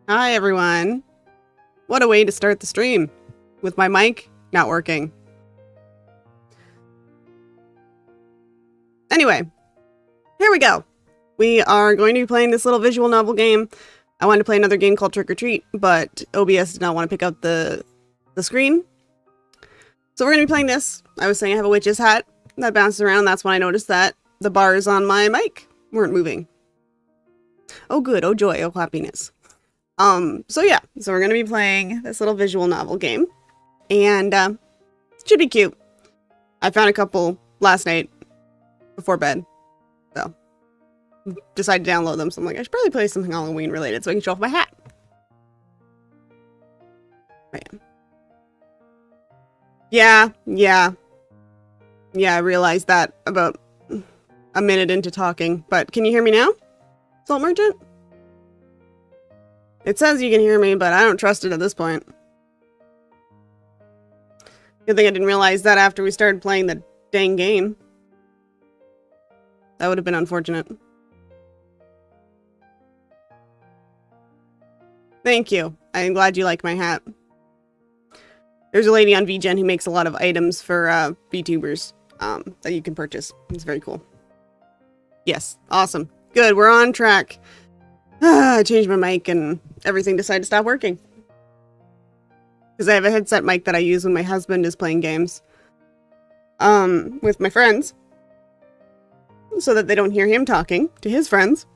Hi, everyone. What a way to start the stream with my mic not working. Anyway, here we go. We are going to be playing this little visual novel game. I wanted to play another game called Trick or Treat, but OBS did not want to pick up the screen. So we're going to be playing this. I was saying I have a witch's hat that bounces around. That's when I noticed that the bars on my mic weren't moving. Oh good, oh joy, oh happiness. So yeah, so we're going to be playing this little visual novel game. And it should be cute. I found a couple last night before bed. So decided to download them. So I'm like, I should probably play something Halloween related so I can show off my hat. Right. Yeah, I realized that about a minute into talking. But can you hear me now? Salt Merchant? It says you can hear me, but I don't trust it at this point. Good thing I didn't realize that after we started playing the dang game. That would have been unfortunate. Thank you. I'm glad you like my hat. There's a lady on VGen who makes a lot of items for VTubers that you can purchase. It's very cool. Yes, awesome. Good, we're on track. I changed my mic and everything decided to stop working. Because I have a headset mic that I use when my husband is playing games. With my friends. So that they don't hear him talking to his friends.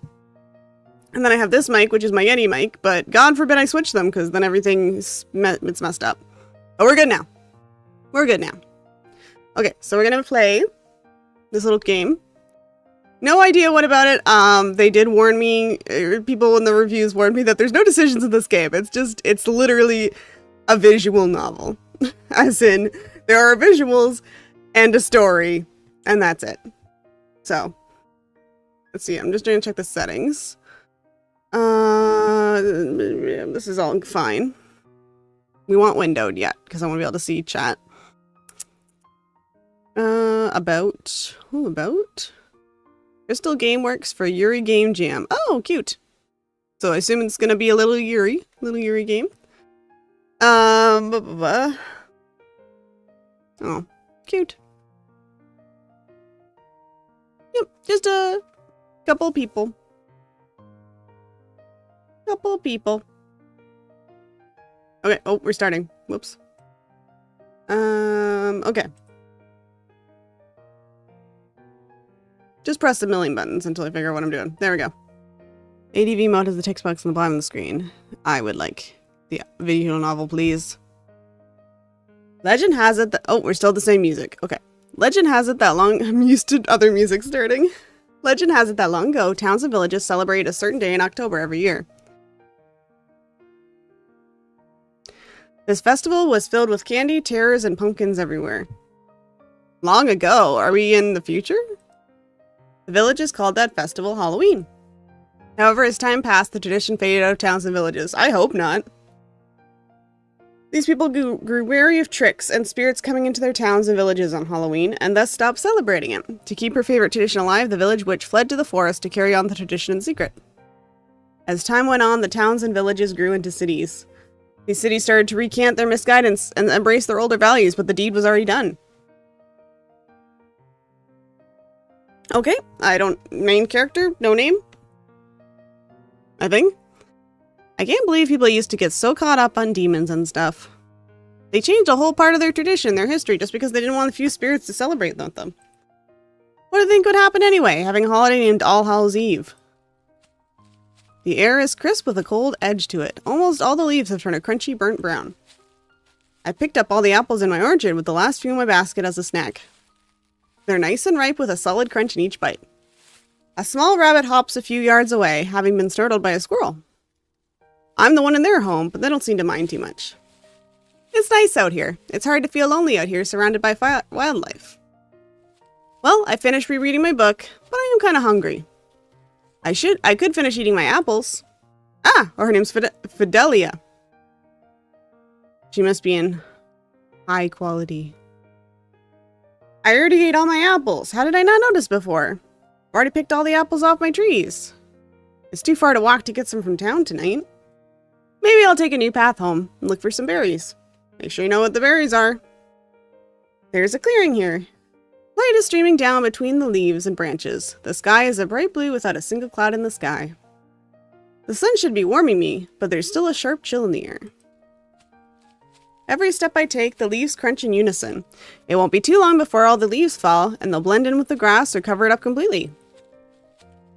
And then I have this mic, which is my Yeti mic, but God forbid I switch them, because then everything's it's messed up. But we're good now. We're good now. Okay, so we're gonna play this little game. No idea what about it. They did warn me, people in the reviews warned me that there's no decisions in this game. It's literally a visual novel. As in, there are visuals and a story, and that's it. So, let's see, I'm just trying to check the settings. This is all fine. We want windowed yet, because I want to be able to see chat. About? Crystal Game Works for Yuri Game Jam. Oh, cute. So I assume it's gonna be a little Yuri game. Oh, cute. Yep, just a couple people. Okay, oh, we're starting. Whoops. Okay. Just press a million buttons until I figure out what I'm doing. There we go. ADV mode has the text box on the bottom of the screen. I would like the visual novel, please. Legend has it that... Oh, we're still the same music. Okay. Legend has it that long... I'm used to other music starting. Legend has it that long ago, towns and villages celebrate a certain day in October every year. This festival was filled with candy, terrors, and pumpkins everywhere. Long ago? Are we in the future? The villagers called that festival Halloween. However, as time passed, the tradition faded out of towns and villages. I hope not. These people grew wary of tricks and spirits coming into their towns and villages on Halloween, and thus stopped celebrating it. To keep her favorite tradition alive, the village witch fled to the forest to carry on the tradition in secret. As time went on, the towns and villages grew into cities. These cities started to recant their misguidance and embrace their older values, but the deed was already done. Okay, main character, no name. I think. I can't believe people used to get so caught up on demons and stuff. They changed a whole part of their tradition, their history, just because they didn't want a few spirits to celebrate with them. What do you think would happen anyway, having a holiday named All Hallows Eve? The air is crisp with a cold edge to it. Almost all the leaves have turned a crunchy burnt brown. I picked up all the apples in my orchard with the last few in my basket as a snack. They're nice and ripe with a solid crunch in each bite. A small rabbit hops a few yards away, having been startled by a squirrel. I'm the one in their home, but they don't seem to mind too much. It's nice out here. It's hard to feel lonely out here surrounded by wildlife. Well, I finished rereading my book, but I am kind of hungry. I could finish eating my apples. Ah, or her name's Fidelia. She must be in high quality. I already ate all my apples. How did I not notice before? I've already picked all the apples off my trees. It's too far to walk to get some from town tonight. Maybe I'll take a new path home and look for some berries. Make sure you know what the berries are. There's a clearing here. Light is streaming down between the leaves and branches. The sky is a bright blue without a single cloud in the sky. The sun should be warming me, but there's still a sharp chill in the air. Every step I take, the leaves crunch in unison. It won't be too long before all the leaves fall, and they'll blend in with the grass or cover it up completely.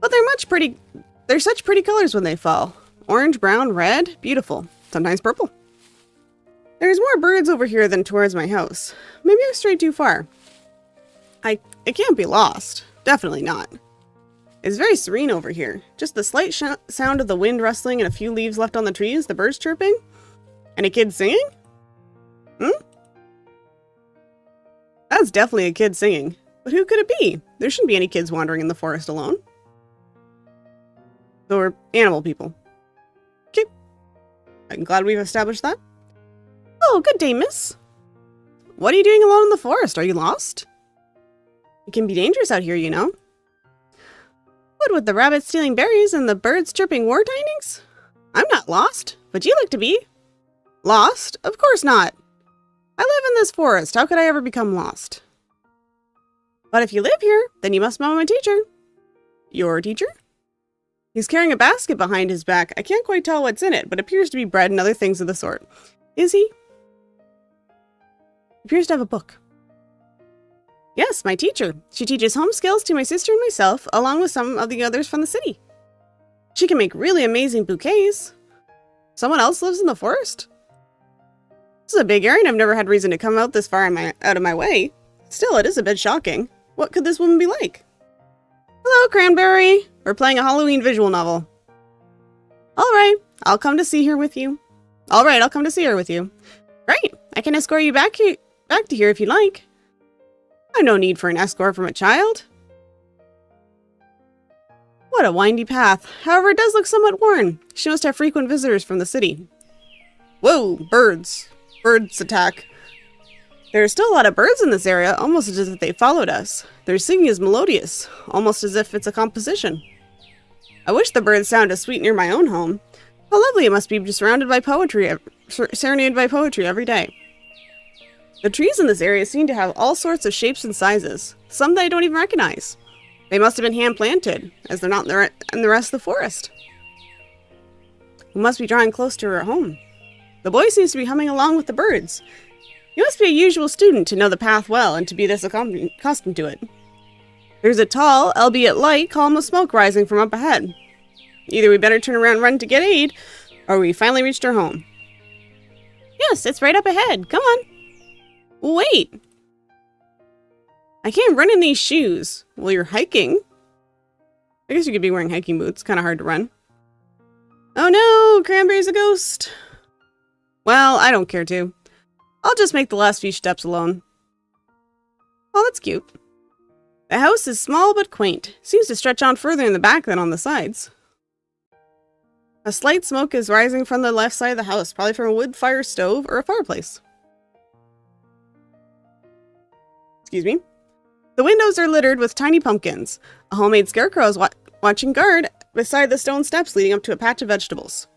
But they're such pretty colors when they fall. Orange, brown, red, beautiful. Sometimes purple. There's more birds over here than towards my house. Maybe I strayed too far. It can't be lost. Definitely not. It's very serene over here. Just the slight sound of the wind rustling and a few leaves left on the trees, the birds chirping. And a kid singing? That's definitely a kid singing. But who could it be? There shouldn't be any kids wandering in the forest alone. So we're animal people. Okay. I'm glad we've established that. Oh, good day, miss. What are you doing alone in the forest? Are you lost? It can be dangerous out here, you know. What with the rabbits stealing berries and the birds chirping war tidings? I'm not lost, but you look to be. Lost? Of course not. I live in this forest. How could I ever become lost? But if you live here, then you must know my teacher. Your teacher? He's carrying a basket behind his back. I can't quite tell what's in it, but appears to be bread and other things of the sort. Is he? Appears to have a book. Yes, my teacher. She teaches home skills to my sister and myself, along with some of the others from the city. She can make really amazing bouquets. Someone else lives in the forest? This is a big area and I've never had reason to come out this far out of my way. Still, it is a bit shocking. What could this woman be like? Hello, Cranberry. We're playing a Halloween visual novel. Alright, I'll come to see her with you. Alright, I'll come to see her with you. Great, I can escort you back to here if you like. I've no need for an escort from a child. What a windy path. However, it does look somewhat worn. She must have frequent visitors from the city. Whoa, birds. Birds attack. There are still a lot of birds in this area, almost as if they followed us. Their singing is melodious, almost as if it's a composition. I wish the birds sounded as sweet near my own home. How lovely it must be surrounded by poetry, serenaded by poetry every day. The trees in this area seem to have all sorts of shapes and sizes, some that I don't even recognize. They must have been hand-planted, as they're not in the rest of the forest. We must be drawing close to her home. The boy seems to be humming along with the birds. You must be a usual student to know the path well and to be this accustomed to it. There's a tall, albeit light, column of smoke rising from up ahead. Either we better turn around and run to get aid, or we finally reached our home. Yes, it's right up ahead. Come on. Wait. I can't run in these shoes. Well, you're hiking. I guess you could be wearing hiking boots. Kind of hard to run. Oh no, Cranberry's a ghost. Well, I don't care to. I'll just make the last few steps alone. Oh, that's cute. The house is small but quaint. Seems to stretch on further in the back than on the sides. A slight smoke is rising from the left side of the house, probably from a wood fire stove or a fireplace. Excuse me. The windows are littered with tiny pumpkins. A homemade scarecrow is watching guard beside the stone steps leading up to a patch of vegetables.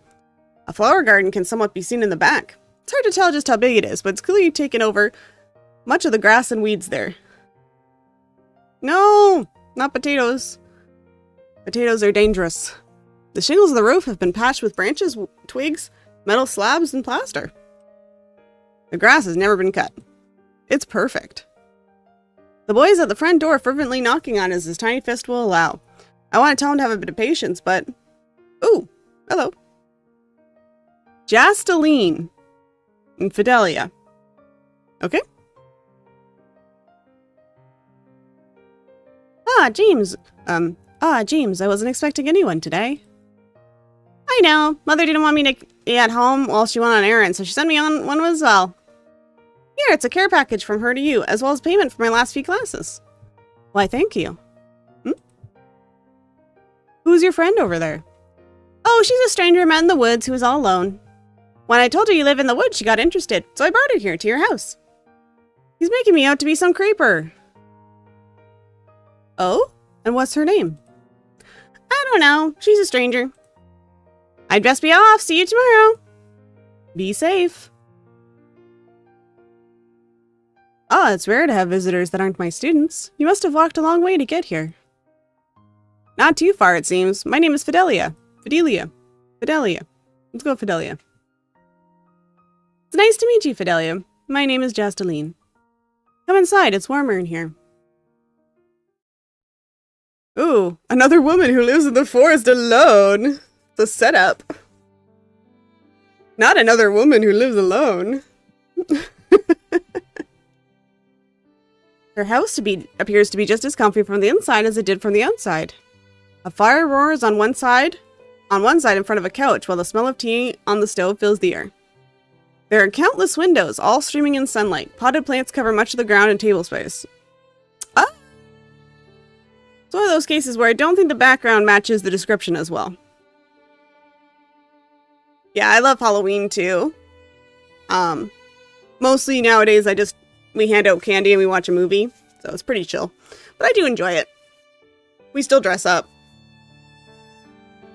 A flower garden can somewhat be seen in the back. It's hard to tell just how big it is, but it's clearly taken over much of the grass and weeds there. No, not potatoes. Potatoes are dangerous. The shingles of the roof have been patched with branches, twigs, metal slabs, and plaster. The grass has never been cut. It's perfect. The boy is at the front door fervently knocking on as his tiny fist will allow. I want to tell him to have a bit of patience, but... Ooh, hello. Jasteline. And Fidelia. Okay. James. James, I wasn't expecting anyone today. I know. Mother didn't want me to be at home while she went on errands, so she sent me on one as well. Here, it's a care package from her to you, as well as payment for my last few classes. Why, thank you. Who's your friend over there? Oh, she's a stranger I met in the woods who was all alone. When I told her you live in the woods, she got interested, so I brought her here to your house. He's making me out to be some creeper. Oh? And what's her name? I don't know. She's a stranger. I'd best be off. See you tomorrow. Be safe. Ah, it's rare to have visitors that aren't my students. You must have walked a long way to get here. Not too far, it seems. My name is Fidelia. Fidelia. Let's go, Fidelia. It's nice to meet you, Fidelia. My name is Jasteline. Come inside, it's warmer in here. Ooh, another woman who lives in the forest alone. It's a setup. Not another woman who lives alone. Her house appears to be just as comfy from the inside as it did from the outside. A fire roars on one side in front of a couch, while the smell of tea on the stove fills the air. There are countless windows, all streaming in sunlight. Potted plants cover much of the ground and table space. Ah! It's one of those cases where I don't think the background matches the description as well. Yeah, I love Halloween too. Mostly nowadays we hand out candy and we watch a movie, so it's pretty chill. But I do enjoy it. We still dress up.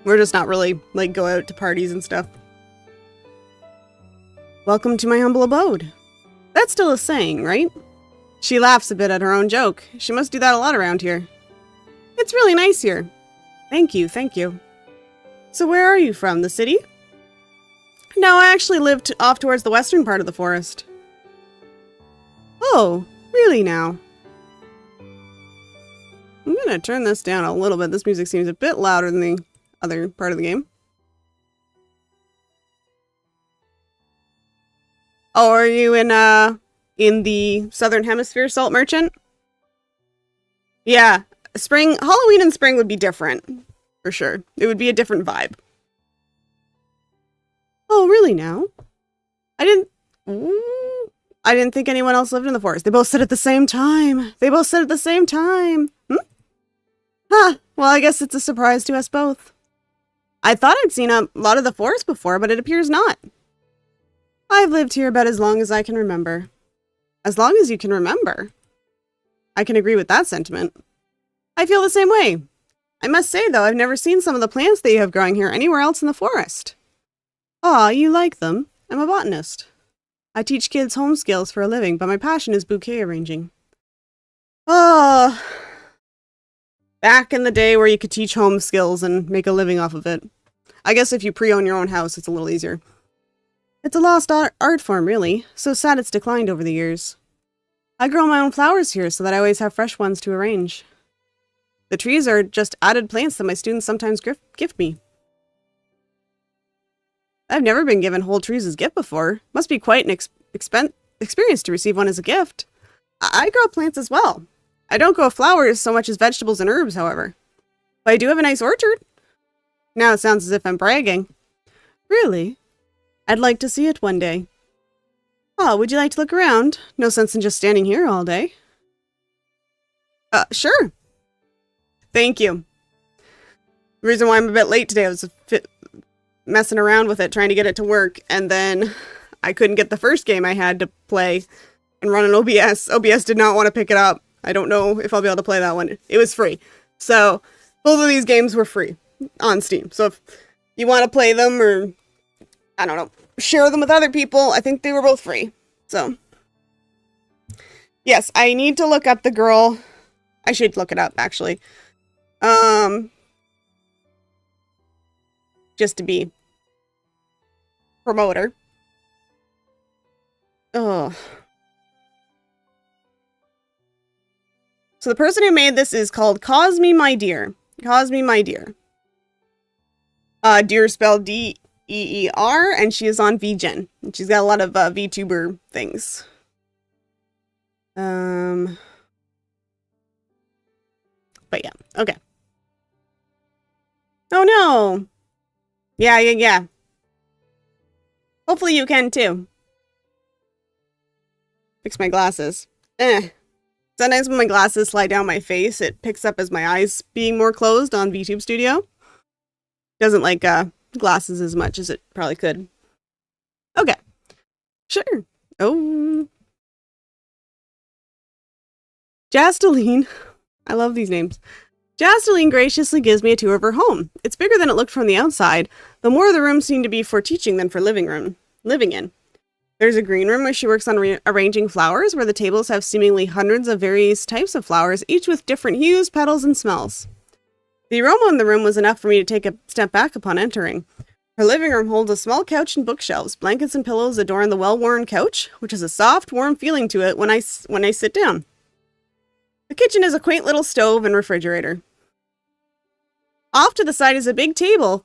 We're just not really, like, go out to parties and stuff. Welcome to my humble abode. That's still a saying, right? She laughs a bit at her own joke. She must do that a lot around here. It's really nice here. Thank you, thank you. So where are you from? The city? No, I actually lived off towards the western part of the forest. Oh, really now? I'm gonna turn this down a little bit. This music seems a bit louder than the other part of the game. Oh, are you in the Southern Hemisphere, Salt Merchant? Yeah, Halloween in spring would be different, for sure. It would be a different vibe. Oh, really now? I didn't think anyone else lived in the forest. They both said at the same time. Huh, well, I guess it's a surprise to us both. I thought I'd seen a lot of the forest before, but it appears not. I've lived here about as long as I can remember. As long as you can remember. I can agree with that sentiment. I feel the same way. I must say, though, I've never seen some of the plants that you have growing here anywhere else in the forest. Aw, you like them? I'm a botanist. I teach kids home skills for a living, but my passion is bouquet arranging. Oh, back in the day where you could teach home skills and make a living off of it. I guess if you pre-own your own house, it's a little easier. It's a lost art form, really. So sad it's declined over the years. I grow my own flowers here so that I always have fresh ones to arrange. The trees are just added plants that my students sometimes gift me. I've never been given whole trees as gift before. Must be quite an experience to receive one as a gift. I grow plants as well. I don't grow flowers so much as vegetables and herbs, however. But I do have a nice orchard. Now it sounds as if I'm bragging. Really? I'd like to see it one day. Oh, would you like to look around? No sense in just standing here all day. Sure. Thank you. The reason why I'm a bit late today was messing around with it, trying to get it to work, and then I couldn't get the first game I had to play and run an OBS. OBS did not want to pick it up. I don't know if I'll be able to play that one. It was free. So, both of these games were free on Steam. So if you want to play them or, I don't know, share them with other people, I think they were both free. So, yes, I need to look up the girl. I should look it up, actually. Just to be promoter. Oh. So the person who made this is called Cause Me My Dear. Cause Me My Dear. Dear spelled D-E-E-R, and she is on VGen. And she's got a lot of VTuber things. But yeah, okay. Oh no! Yeah. Hopefully you can too. Fix my glasses. Sometimes when my glasses slide down my face, it picks up as my eyes being more closed on VTube Studio. Doesn't like glasses as much as it probably could. Okay. Sure. Oh. Jasteline. I love these names. Jasteline graciously gives me a tour of her home. It's bigger than it looked from the outside, though more of the rooms seem to be for teaching than for living room. living in. There's a green room where she works on arranging flowers, where the tables have seemingly hundreds of various types of flowers, each with different hues, petals, and smells. The aroma in the room was enough for me to take a step back upon entering. Her living room holds a small couch and bookshelves. Blankets and pillows adorn the well-worn couch, which has a soft, warm feeling to it when I sit down. The kitchen is a quaint little stove and refrigerator. Off to the side is a big table.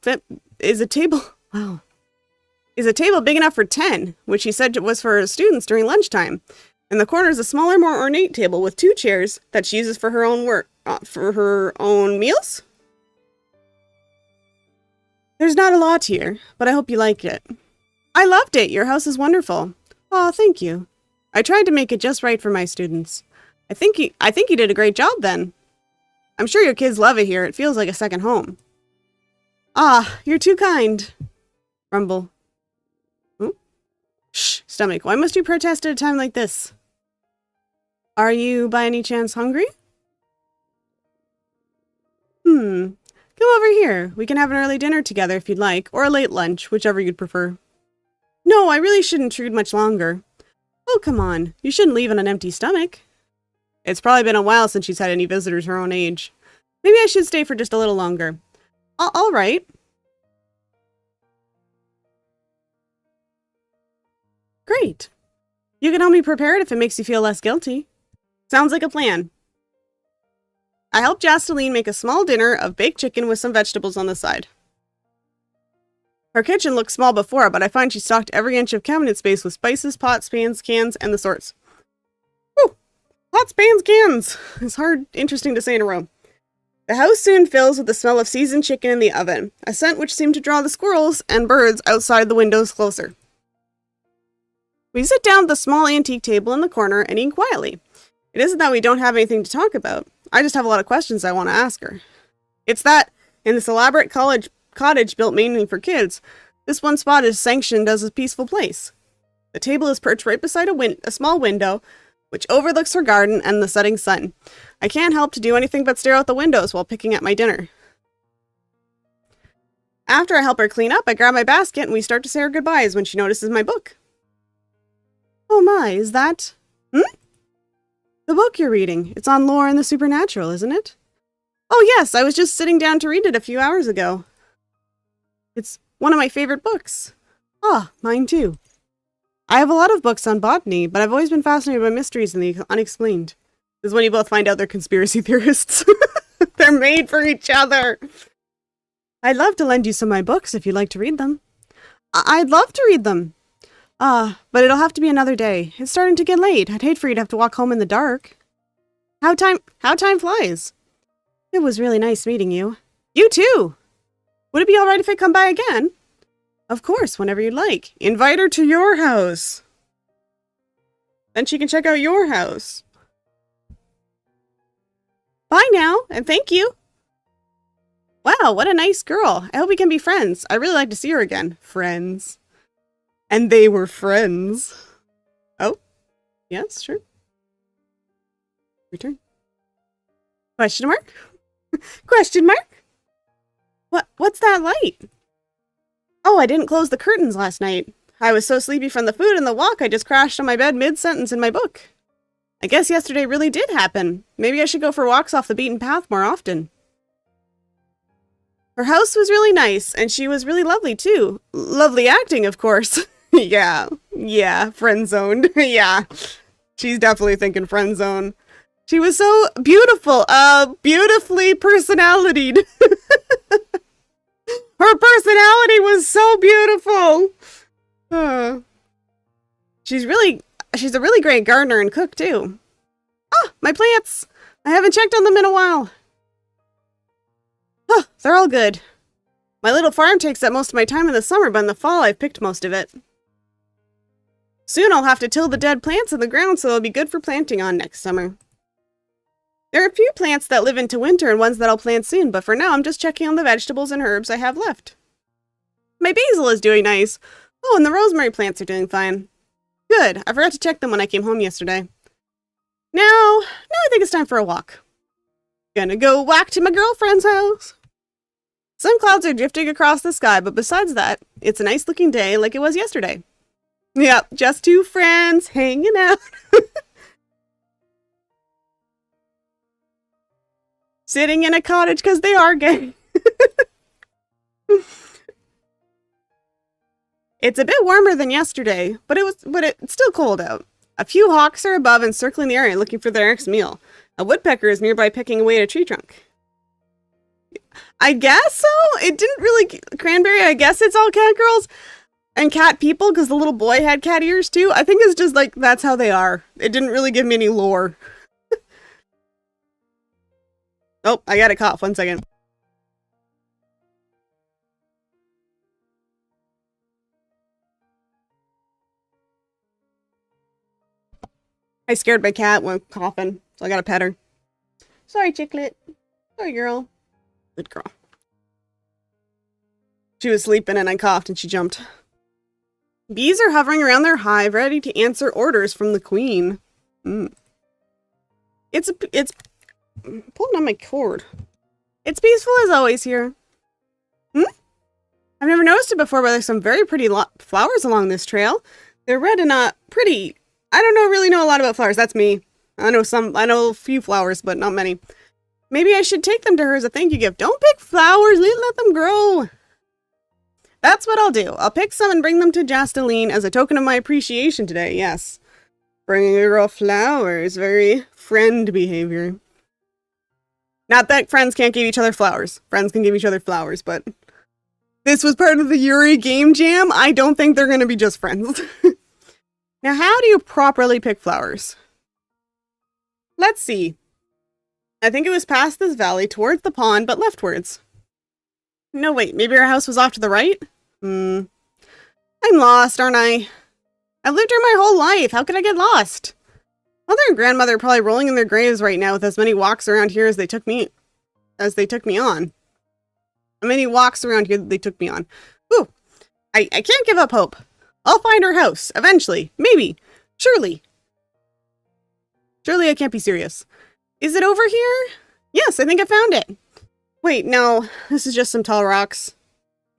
Is a table big enough for 10, which she said was for her students during lunchtime. In the corner is a smaller, more ornate table with 2 chairs that she uses for her own work, for her own meals. There's not a lot here, but I hope you liked it. I loved it. Your house is wonderful. Oh, thank you. I tried to make it just right for my students. I think you did a great job then. I'm sure your kids love it here. It feels like a second home. Ah, you're too kind. Rumble. Oh. Shh, stomach. Why must you protest at a time like this? Are you, by any chance, hungry? Come over here. We can have an early dinner together if you'd like, or a late lunch, whichever you'd prefer. No, I really shouldn't intrude much longer. Oh, come on. You shouldn't leave on an empty stomach. It's probably been a while since she's had any visitors her own age. Maybe I should stay for just a little longer. All right. Great. You can help me prepare it if it makes you feel less guilty. Sounds like a plan. I helped Jasteline make a small dinner of baked chicken with some vegetables on the side. Her kitchen looked small before, but I find she stocked every inch of cabinet space with spices, pots, pans, cans, and the sorts. Whew! Pots, pans, cans! It's interesting to say in a row. The house soon fills with the smell of seasoned chicken in the oven, a scent which seemed to draw the squirrels and birds outside the windows closer. We sit down at the small antique table in the corner and eat quietly. It isn't that we don't have anything to talk about. I just have a lot of questions I want to ask her. It's that, in this elaborate cottage built mainly for kids, this one spot is sanctioned as a peaceful place. The table is perched right beside a small window, which overlooks her garden and the setting sun. I can't help to do anything but stare out the windows while picking at my dinner. After I help her clean up, I grab my basket and we start to say our goodbyes when she notices my book. Oh my, is that... The book you're reading. It's on lore and the supernatural, isn't it? Oh yes, I was just sitting down to read it a few hours ago. It's one of my favorite books. Ah, mine too. I have a lot of books on botany, but I've always been fascinated by mysteries and the unexplained. This is when you both find out they're conspiracy theorists. They're made for each other. I'd love to lend you some of my books if you'd like to read them. I'd love to read them. But it'll have to be another day. It's starting to get late. I'd hate for you to have to walk home in the dark. How time flies. It was really nice meeting you. You too! Would it be alright if I come by again? Of course, whenever you'd like. Invite her to your house. Then she can check out your house. Bye now, and thank you. Wow, what a nice girl. I hope we can be friends. I'd really like to see her again. Friends. And they were friends. Oh, yes, sure. Return. Question mark? Question mark? What's that light? Oh, I didn't close the curtains last night. I was so sleepy from the food and the walk, I just crashed on my bed mid-sentence in my book. I guess yesterday really did happen. Maybe I should go for walks off the beaten path more often. Her house was really nice, and she was really lovely, too. Lovely acting, of course. Yeah, friend-zoned. Yeah, she's definitely thinking friend-zone. She was so beautiful, beautifully personalitied. Her personality was so beautiful. She's a really great gardener and cook, too. Ah, my plants! I haven't checked on them in a while. Huh, they're all good. My little farm takes up most of my time in the summer, but in the fall I've picked most of it. Soon I'll have to till the dead plants in the ground, so they'll be good for planting on next summer. There are a few plants that live into winter and ones that I'll plant soon, but for now I'm just checking on the vegetables and herbs I have left. My basil is doing nice. Oh, and the rosemary plants are doing fine. Good, I forgot to check them when I came home yesterday. Now I think it's time for a walk. Gonna go walk to my girlfriend's house. Some clouds are drifting across the sky, but besides that, it's a nice looking day like it was yesterday. Yep, just two friends hanging out. Sitting in a cottage because they are gay. It's a bit warmer than yesterday, but it's still cold out. A few hawks are above and circling the area looking for their next meal. A woodpecker is nearby picking away at a tree trunk. I guess so. It didn't really cranberry. I guess it's all cat girls and cat people because the little boy had cat ears too. I think it's just like that's how they are. It didn't really give me any lore. Oh, I got a cough. 1 second. I scared my cat when coughing, so I got to pet her. Sorry, Chicklet. Sorry, girl. Good girl. She was sleeping and I coughed and she jumped. Bees are hovering around their hive, ready to answer orders from the queen. It's pulling on my cord. It's peaceful as always here. I've never noticed it before, but there's some very pretty flowers along this trail. They're red and pretty. I don't really know a lot about flowers. That's me. I know a few flowers, but not many. Maybe I should take them to her as a thank you gift. Don't pick flowers. Let them grow. That's what I'll do. I'll pick some and bring them to Jasteline as a token of my appreciation today. Yes. Bringing a girl flowers. Very friend behavior. Not that friends can't give each other flowers. Friends can give each other flowers, but this was part of the Yuri game jam. I don't think they're going to be just friends. Now, how do you properly pick flowers? Let's see. I think it was past this valley, towards the pond, but leftwards. No, wait, maybe our house was off to the right? I'm lost, aren't I? I've lived here my whole life. How could I get lost? Mother and grandmother are probably rolling in their graves right now with as many walks around here as they took me on. How many walks around here they took me on? Ooh, I can't give up hope. I'll find her house, eventually. Maybe. Surely. Surely I can't be serious. Is it over here? Yes, I think I found it. Wait, no. This is just some tall rocks.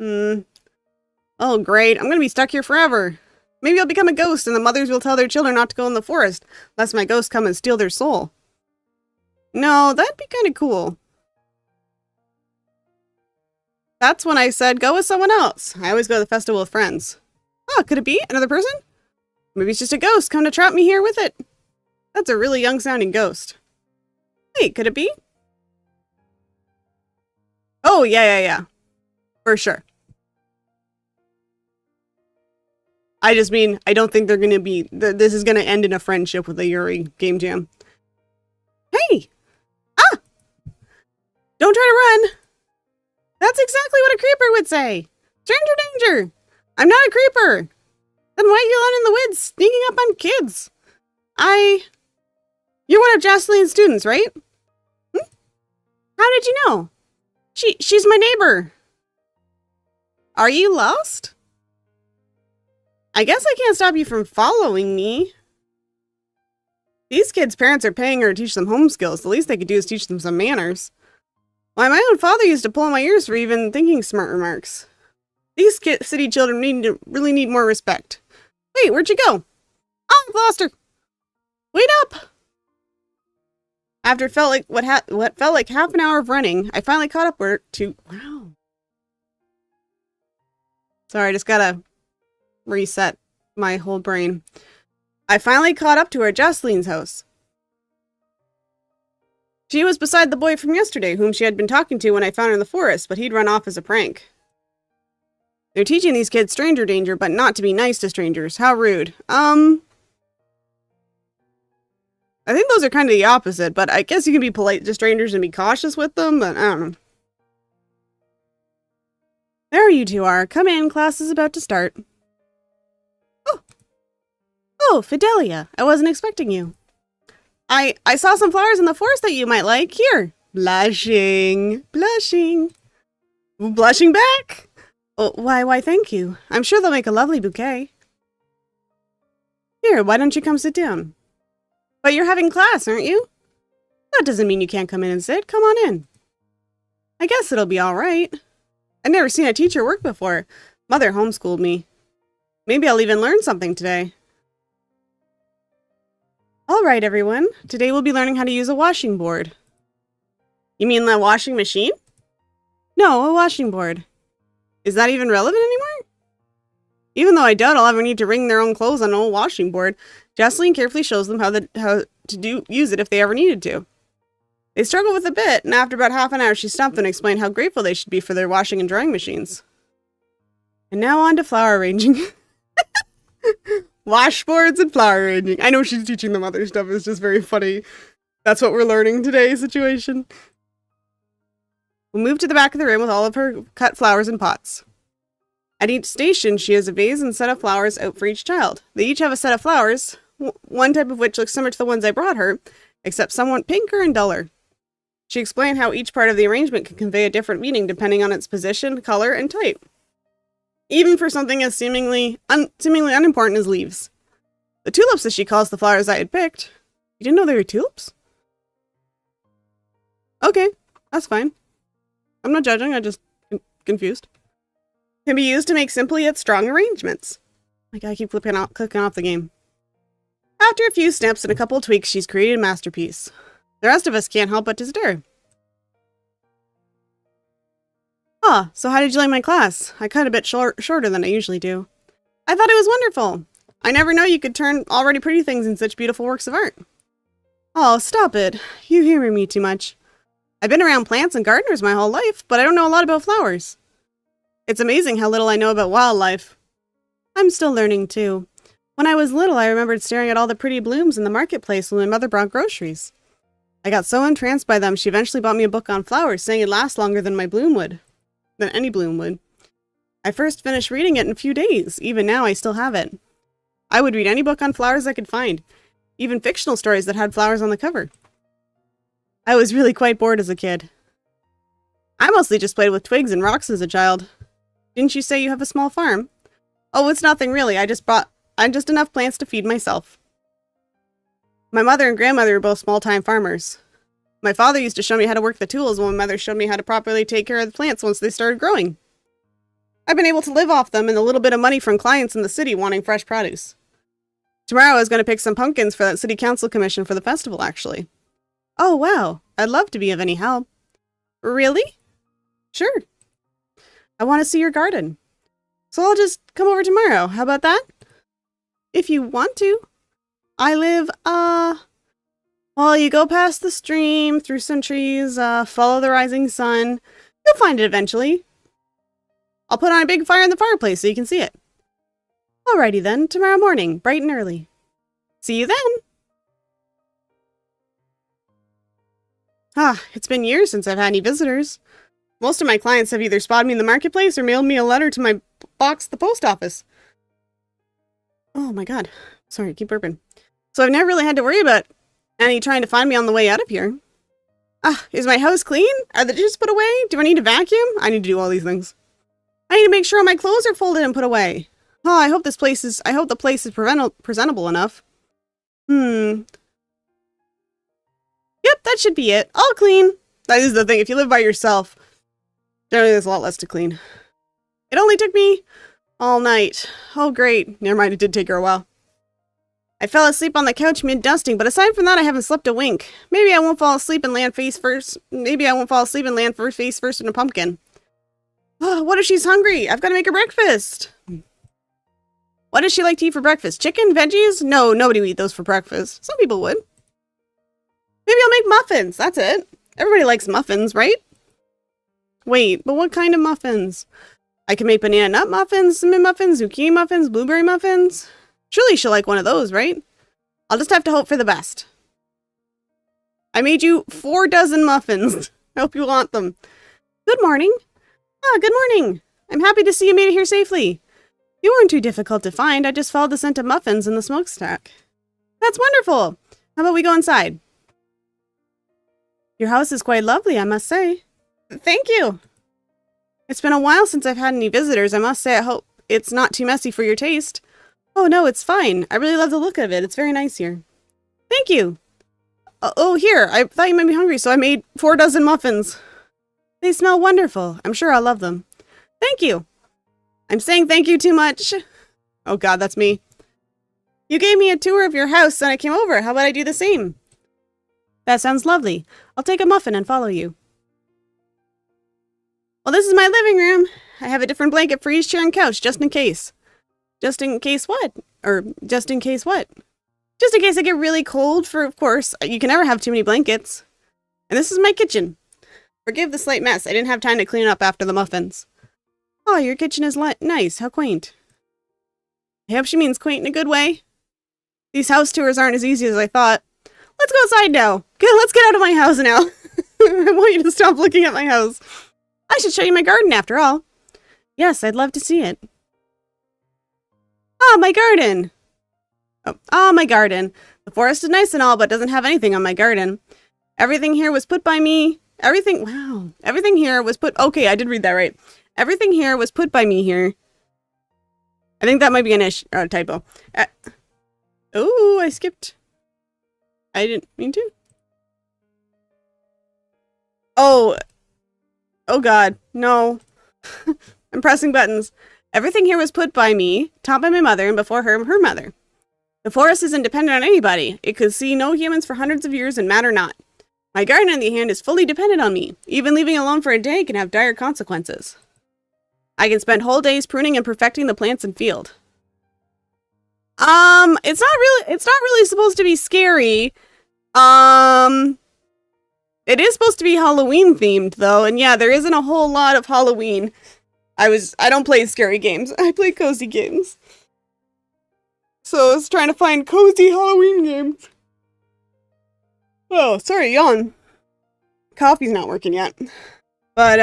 Oh, great. I'm gonna be stuck here forever. Maybe I'll become a ghost and the mothers will tell their children not to go in the forest, lest my ghost come and steal their soul. No, that'd be kind of cool. That's when I said go with someone else. I always go to the festival with friends. Oh, could it be another person? Maybe it's just a ghost come to trap me here with it. That's a really young sounding ghost. Wait, could it be? Oh, yeah. For sure. I just mean, I don't think they're going to be, this is going to end in a friendship with a Yuri game jam. Hey! Ah! Don't try to run! That's exactly what a creeper would say. Stranger danger! I'm not a creeper! Then why are you alone in the woods, sneaking up on kids? You're one of Jaceline's students, right? How did you know? She's my neighbor. Are you lost? I guess I can't stop you from following me. These kids' parents are paying her to teach them home skills. The least they could do is teach them some manners. Why, my own father used to pull on my ears for even thinking smart remarks. These city children really need more respect. Wait, where'd you go? Oh, I've lost her. Wait up! After what felt like half an hour of running, I finally caught up to... Wow. Sorry, I just gotta reset my whole brain. I finally caught up to her at Joceline's house. She was beside the boy from yesterday, whom she had been talking to when I found her in the forest, but he'd run off as a prank. They're teaching these kids stranger danger, but not to be nice to strangers. How rude. I think those are kind of the opposite, but I guess you can be polite to strangers and be cautious with them, but I don't know. There you two are. Come in, class is about to start. Oh, Fidelia, I wasn't expecting you. I saw some flowers in the forest that you might like. Here. Blushing. Blushing back? Oh, why, thank you. I'm sure they'll make a lovely bouquet. Here, why don't you come sit down? But you're having class, aren't you? That doesn't mean you can't come in and sit. Come on in. I guess it'll be all right. I've never seen a teacher work before. Mother homeschooled me. Maybe I'll even learn something today. All right, everyone. Today we'll be learning how to use a washing board. You mean the washing machine? No, a washing board. Is that even relevant anymore? Even though I doubt I'll ever need to wring their own clothes on an old washing board, Jocelyn carefully shows them how to use it if they ever needed to. They struggle with a bit, and after about half an hour she stopped them and explained how grateful they should be for their washing and drying machines. And now on to flower arranging. Washboards and flower arranging. I know she's teaching them other stuff, it's just very funny. That's what we're learning today situation. We'll move to the back of the room with all of her cut flowers in pots. At each station, she has a vase and set of flowers out for each child. They each have a set of flowers, one type of which looks similar to the ones I brought her, except somewhat pinker and duller. She explained how each part of the arrangement can convey a different meaning depending on its position, color, and type. Even for something as seemingly unimportant as leaves. The tulips, as she calls the flowers I had picked. You didn't know they were tulips? Okay, that's fine. I'm not judging, I'm just confused. Can be used to make simple yet strong arrangements. Like I keep clicking off the game. After a few snips and a couple of tweaks, she's created a masterpiece. The rest of us can't help but to stare. Ah, so how did you like my class? I cut a bit shorter than I usually do. I thought it was wonderful. I never know you could turn already pretty things into such beautiful works of art. Oh, stop it. You humor me too much. I've been around plants and gardeners my whole life, but I don't know a lot about flowers. It's amazing how little I know about wildlife. I'm still learning too. When I was little, I remembered staring at all the pretty blooms in the marketplace when my mother brought groceries. I got so entranced by them, she eventually bought me a book on flowers, saying it'd last longer than any bloom would. I first finished reading it in a few days. Even now, I still have it. I would read any book on flowers I could find, even fictional stories that had flowers on the cover. I was really quite bored as a kid. I mostly just played with twigs and rocks as a child. Didn't you say you have a small farm? Oh, it's nothing really. I just enough plants to feed myself. My mother and grandmother were both small-time farmers. My father used to show me how to work the tools while my mother showed me how to properly take care of the plants once they started growing. I've been able to live off them and a little bit of money from clients in the city wanting fresh produce. Tomorrow I was going to pick some pumpkins for that city council commission for the festival, actually. Oh, wow. I'd love to be of any help. Really? Sure. I want to see your garden. So I'll just come over tomorrow. How about that? If you want to. I live, well, you go past the stream, through some trees, follow the rising sun. You'll find it eventually. I'll put on a big fire in the fireplace so you can see it. Alrighty then, tomorrow morning, bright and early. See you then! It's been years since I've had any visitors. Most of my clients have either spotted me in the marketplace or mailed me a letter to my box at the post office. Oh my god. Sorry, keep burping. So I've never really had to worry about any trying to find me on the way out of here. Is my house clean? Are the dishes put away? Do I need to vacuum? I need to do all these things. I need to make sure all my clothes are folded and put away. Oh, I hope the place is presentable enough. Yep, that should be it. All clean. That is the thing. If you live by yourself, generally there's a lot less to clean. It only took me all night. Oh, great. Never mind, it did take her a while. I fell asleep on the couch mid-dusting, but aside from that, I haven't slept a wink. Maybe I won't fall asleep and land face first. Maybe I won't fall asleep and land face first in a pumpkin. Oh, what if she's hungry? I've got to make her breakfast. What does she like to eat for breakfast? Chicken? Veggies? No, nobody would eat those for breakfast. Some people would. Maybe I'll make muffins. That's it. Everybody likes muffins, right? Wait, but what kind of muffins? I can make banana nut muffins, cinnamon muffins, zucchini muffins, blueberry muffins. Surely she'll like one of those, right? I'll just have to hope for the best. I made you 4 dozen muffins. I hope you want them. Good morning. Good morning. I'm happy to see you made it here safely. You weren't too difficult to find. I just followed the scent of muffins in the smokestack. That's wonderful. How about we go inside? Your house is quite lovely, I must say. Thank you. It's been a while since I've had any visitors. I must say I hope it's not too messy for your taste. Oh, no, it's fine. I really love the look of it. It's very nice here. Thank you. Oh, here. I thought you might be hungry, so I made 4 dozen muffins. They smell wonderful. I'm sure I'll love them. Thank you. I'm saying thank you too much. Oh god, that's me. You gave me a tour of your house and I came over. How about I do the same? That sounds lovely. I'll take a muffin and follow you. Well, this is my living room. I have a different blanket for each chair and couch, just in case. Just in case what? Or just in case what? Just in case I get really cold, for of course. You can never have too many blankets. And this is my kitchen. Forgive the slight mess. I didn't have time to clean up after the muffins. Oh, your kitchen is nice. How quaint. I hope she means quaint in a good way. These house tours aren't as easy as I thought. Let's go outside now. Good, let's get out of my house now. I want you to stop looking at my house. I should show you my garden after all. Yes, I'd love to see it. Ah, my garden. Oh, my garden. The forest is nice and all, but doesn't have anything on my garden. Everything here was put by me. Everything here was put... Okay, I did read that right. Everything here was put by me here. I think that might be an typo. Oh, I skipped. I didn't mean to. Oh god, no. I'm pressing buttons. Everything here was put by me, taught by my mother, and before her mother. The forest isn't dependent on anybody. It could see no humans for hundreds of years and matter not. My garden, on the hand, is fully dependent on me. Even leaving alone for a day can have dire consequences. I can spend whole days pruning and perfecting the plants and field. It's not really supposed to be scary. It is supposed to be Halloween themed though, and yeah, there isn't a whole lot of Halloween. I don't play scary games. I play cozy games. So I was trying to find cozy Halloween games. Oh, sorry, yawn. Coffee's not working yet. But,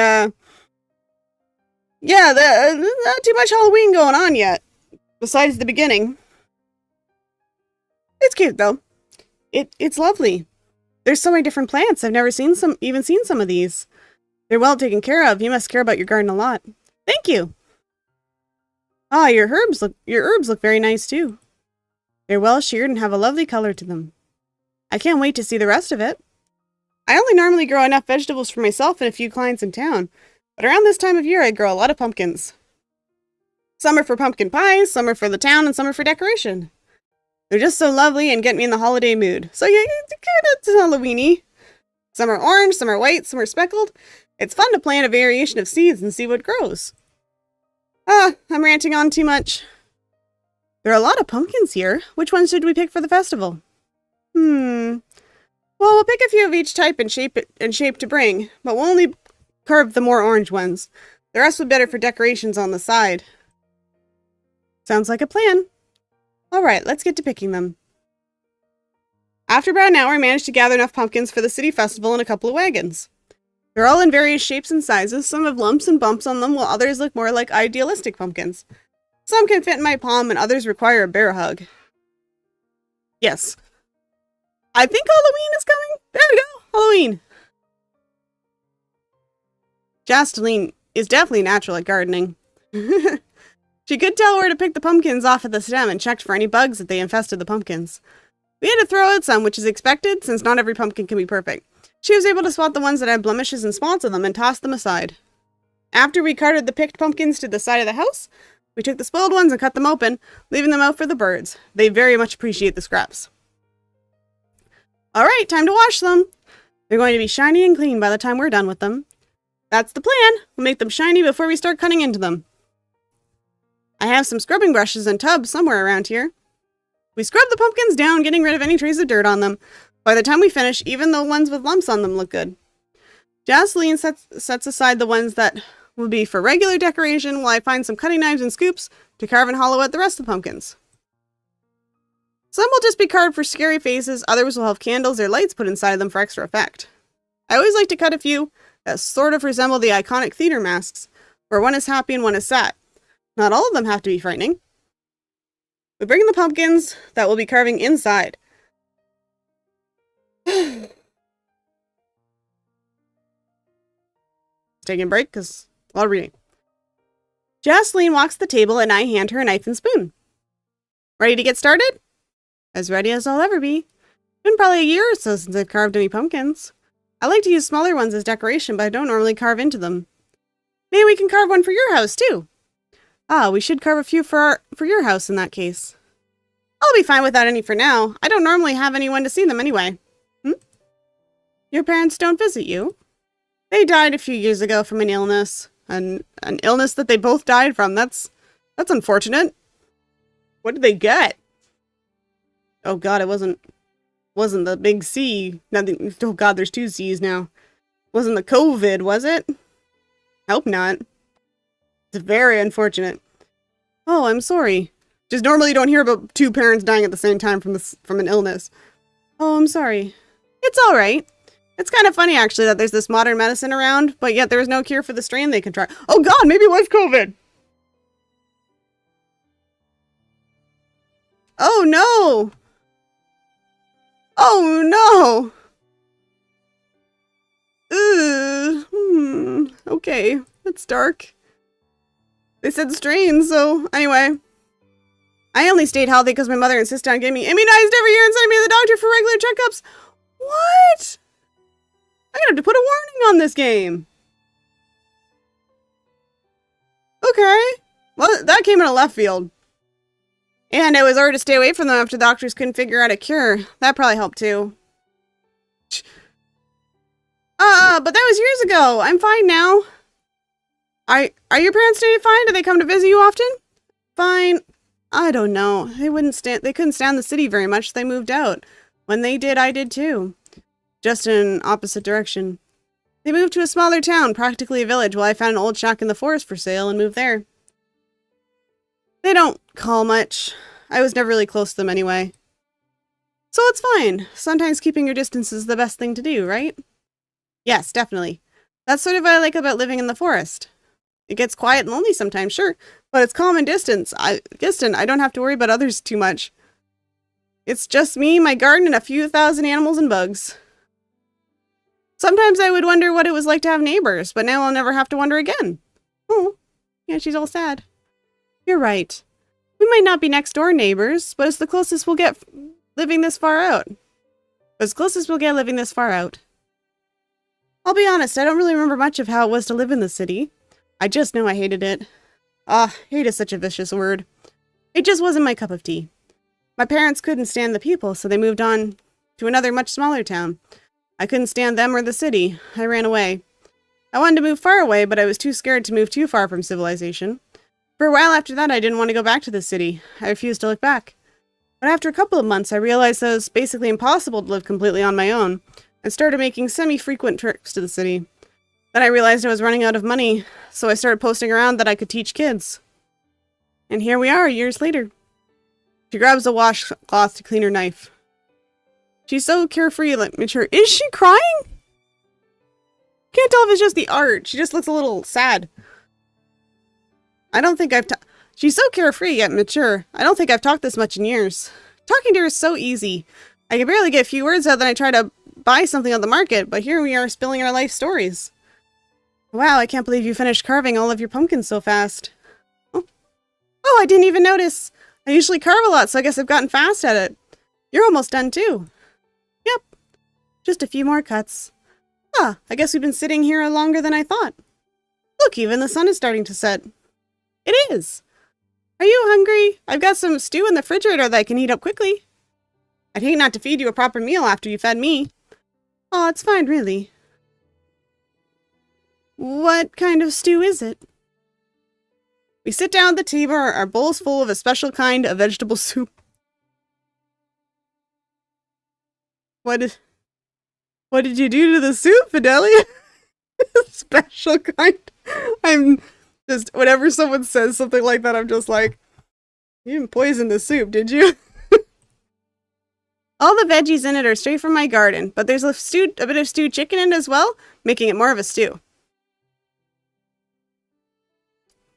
yeah, not too much Halloween going on yet. Besides the beginning. It's cute, though. It's lovely. There's so many different plants. I've never seen some of these. They're well taken care of. You must care about your garden a lot. Thank you. Ah, your herbs look very nice, too. They're well sheared and have a lovely color to them. I can't wait to see the rest of it. I only normally grow enough vegetables for myself and a few clients in town, but around this time of year I grow a lot of pumpkins. Some are for pumpkin pies, some are for the town, and some are for decoration. They're just so lovely and get me in the holiday mood. So yeah, it's kind of Halloween-y. Some are orange, some are white, some are speckled. It's fun to plant a variation of seeds and see what grows. I'm ranting on too much. There are a lot of pumpkins here. Which ones should we pick for the festival? Well, we'll pick a few of each type and shape to bring, but we'll only carve the more orange ones. The rest would be better for decorations on the side. Sounds like a plan. Alright, let's get to picking them. After about an hour, I managed to gather enough pumpkins for the city festival in a couple of wagons. They're all in various shapes and sizes. Some have lumps and bumps on them, while others look more like idealistic pumpkins. Some can fit in my palm, and others require a bear hug. Yes. I think Halloween is coming. There we go. Halloween. Jasteline is definitely natural at gardening. She could tell where to pick the pumpkins off at the stem and checked for any bugs that they infested the pumpkins. We had to throw out some, which is expected, since not every pumpkin can be perfect. She was able to spot the ones that had blemishes and spots on them and toss them aside. After we carted the picked pumpkins to the side of the house, we took the spoiled ones and cut them open, leaving them out for the birds. They very much appreciate the scraps. Alright, time to wash them. They're going to be shiny and clean by the time we're done with them. That's the plan. We'll make them shiny before we start cutting into them. I have some scrubbing brushes and tubs somewhere around here. We scrub the pumpkins down, getting rid of any trace of dirt on them. By the time we finish, even the ones with lumps on them look good. Jasteline sets aside the ones that will be for regular decoration, while I find some cutting knives and scoops to carve and hollow out the rest of the pumpkins. Some will just be carved for scary faces, others will have candles or lights put inside them for extra effect. I always like to cut a few that sort of resemble the iconic theater masks, where one is happy and one is sad. Not all of them have to be frightening. We bring the pumpkins that we'll be carving inside. Taking a break because a lot of reading. Jasteline walks the table and I hand her a knife and spoon. Ready to get started? As ready as I'll ever be. Been probably a year or so since I've carved any pumpkins. I like to use smaller ones as decoration, but I don't normally carve into them. Maybe we can carve one for your house too. Ah, we should carve a few for your house in that case. I'll be fine without any for now. I don't normally have anyone to see them anyway. Hmm? Your parents don't visit you? They died a few years ago from an illness. An illness that they both died from. That's unfortunate. What did they get? Oh god, it wasn't the big C. Nothing. Oh god, there's 2 C's now. Wasn't the COVID, was it? I hope not. It's very unfortunate. Oh, I'm sorry. Just normally you don't hear about 2 parents dying at the same time from an illness. Oh, I'm sorry. It's alright. It's kind of funny, actually, that there's this modern medicine around, but yet there is no cure for the strain they can try. Oh god, maybe it was COVID! Oh no! Oh no! Okay, that's dark. They said strain, so anyway. I only stayed healthy because my mother insisted on getting me immunized every year and sending me to the doctor for regular checkups. What? I'm gonna have to put a warning on this game. Okay. Well, that came in a left field. And I was ordered to stay away from them after doctors couldn't figure out a cure. That probably helped too. But that was years ago. I'm fine now. Are your parents doing fine? Do they come to visit you often? Fine. I don't know. They couldn't stand the city very much, so they moved out. When they did, I did too. Just in an opposite direction. They moved to a smaller town, practically a village, while I found an old shack in the forest for sale and moved there. They don't call much. I was never really close to them anyway. So it's fine. Sometimes keeping your distance is the best thing to do, right? Yes, definitely. That's sort of what I like about living in the forest. It gets quiet and lonely sometimes, sure, but it's calm and distant. I don't have to worry about others too much. It's just me, my garden, and a few thousand animals and bugs. Sometimes I would wonder what it was like to have neighbors, but now I'll never have to wonder again. Oh, yeah, she's all sad. You're right. We might not be next door neighbors, but it's the closest we'll get living this far out. I'll be honest, I don't really remember much of how it was to live in the city. I just know I hated it. Hate is such a vicious word. It just wasn't my cup of tea. My parents couldn't stand the people, so they moved on to another much smaller town. I couldn't stand them or the city. I ran away. I wanted to move far away, but I was too scared to move too far from civilization. For a while after that, I didn't want to go back to the city. I refused to look back. But after a couple of months, I realized that it was basically impossible to live completely on my own, and started making semi-frequent trips to the city. Then I realized I was running out of money, so I started posting around that I could teach kids. And here we are, years later. She grabs a washcloth to clean her knife. She's so carefree, like mature. Is she crying? Can't tell if it's just the art. She just looks a little sad. I don't think she's so carefree yet mature. I don't think I've talked this much in years. Talking to her is so easy. I can barely get a few words out, then I try to buy something on the market, but here we are spilling our life stories. Wow, I can't believe you finished carving all of your pumpkins so fast. Oh, I didn't even notice. I usually carve a lot, so I guess I've gotten fast at it. You're almost done too. Yep. Just a few more cuts. Ah, I guess we've been sitting here longer than I thought. Look, even the sun is starting to set. It is. Are you hungry? I've got some stew in the refrigerator that I can heat up quickly. I'd hate not to feed you a proper meal after you fed me. Oh, it's fine, really. What kind of stew is it? We sit down at the table, our bowls full of a special kind of vegetable soup. What did you do to the soup, Fidelia? Special kind. I'm just, whenever someone says something like that, I'm just like, you didn't poison the soup, did you? All the veggies in it are straight from my garden, but there's a bit of stewed chicken in it as well, making it more of a stew.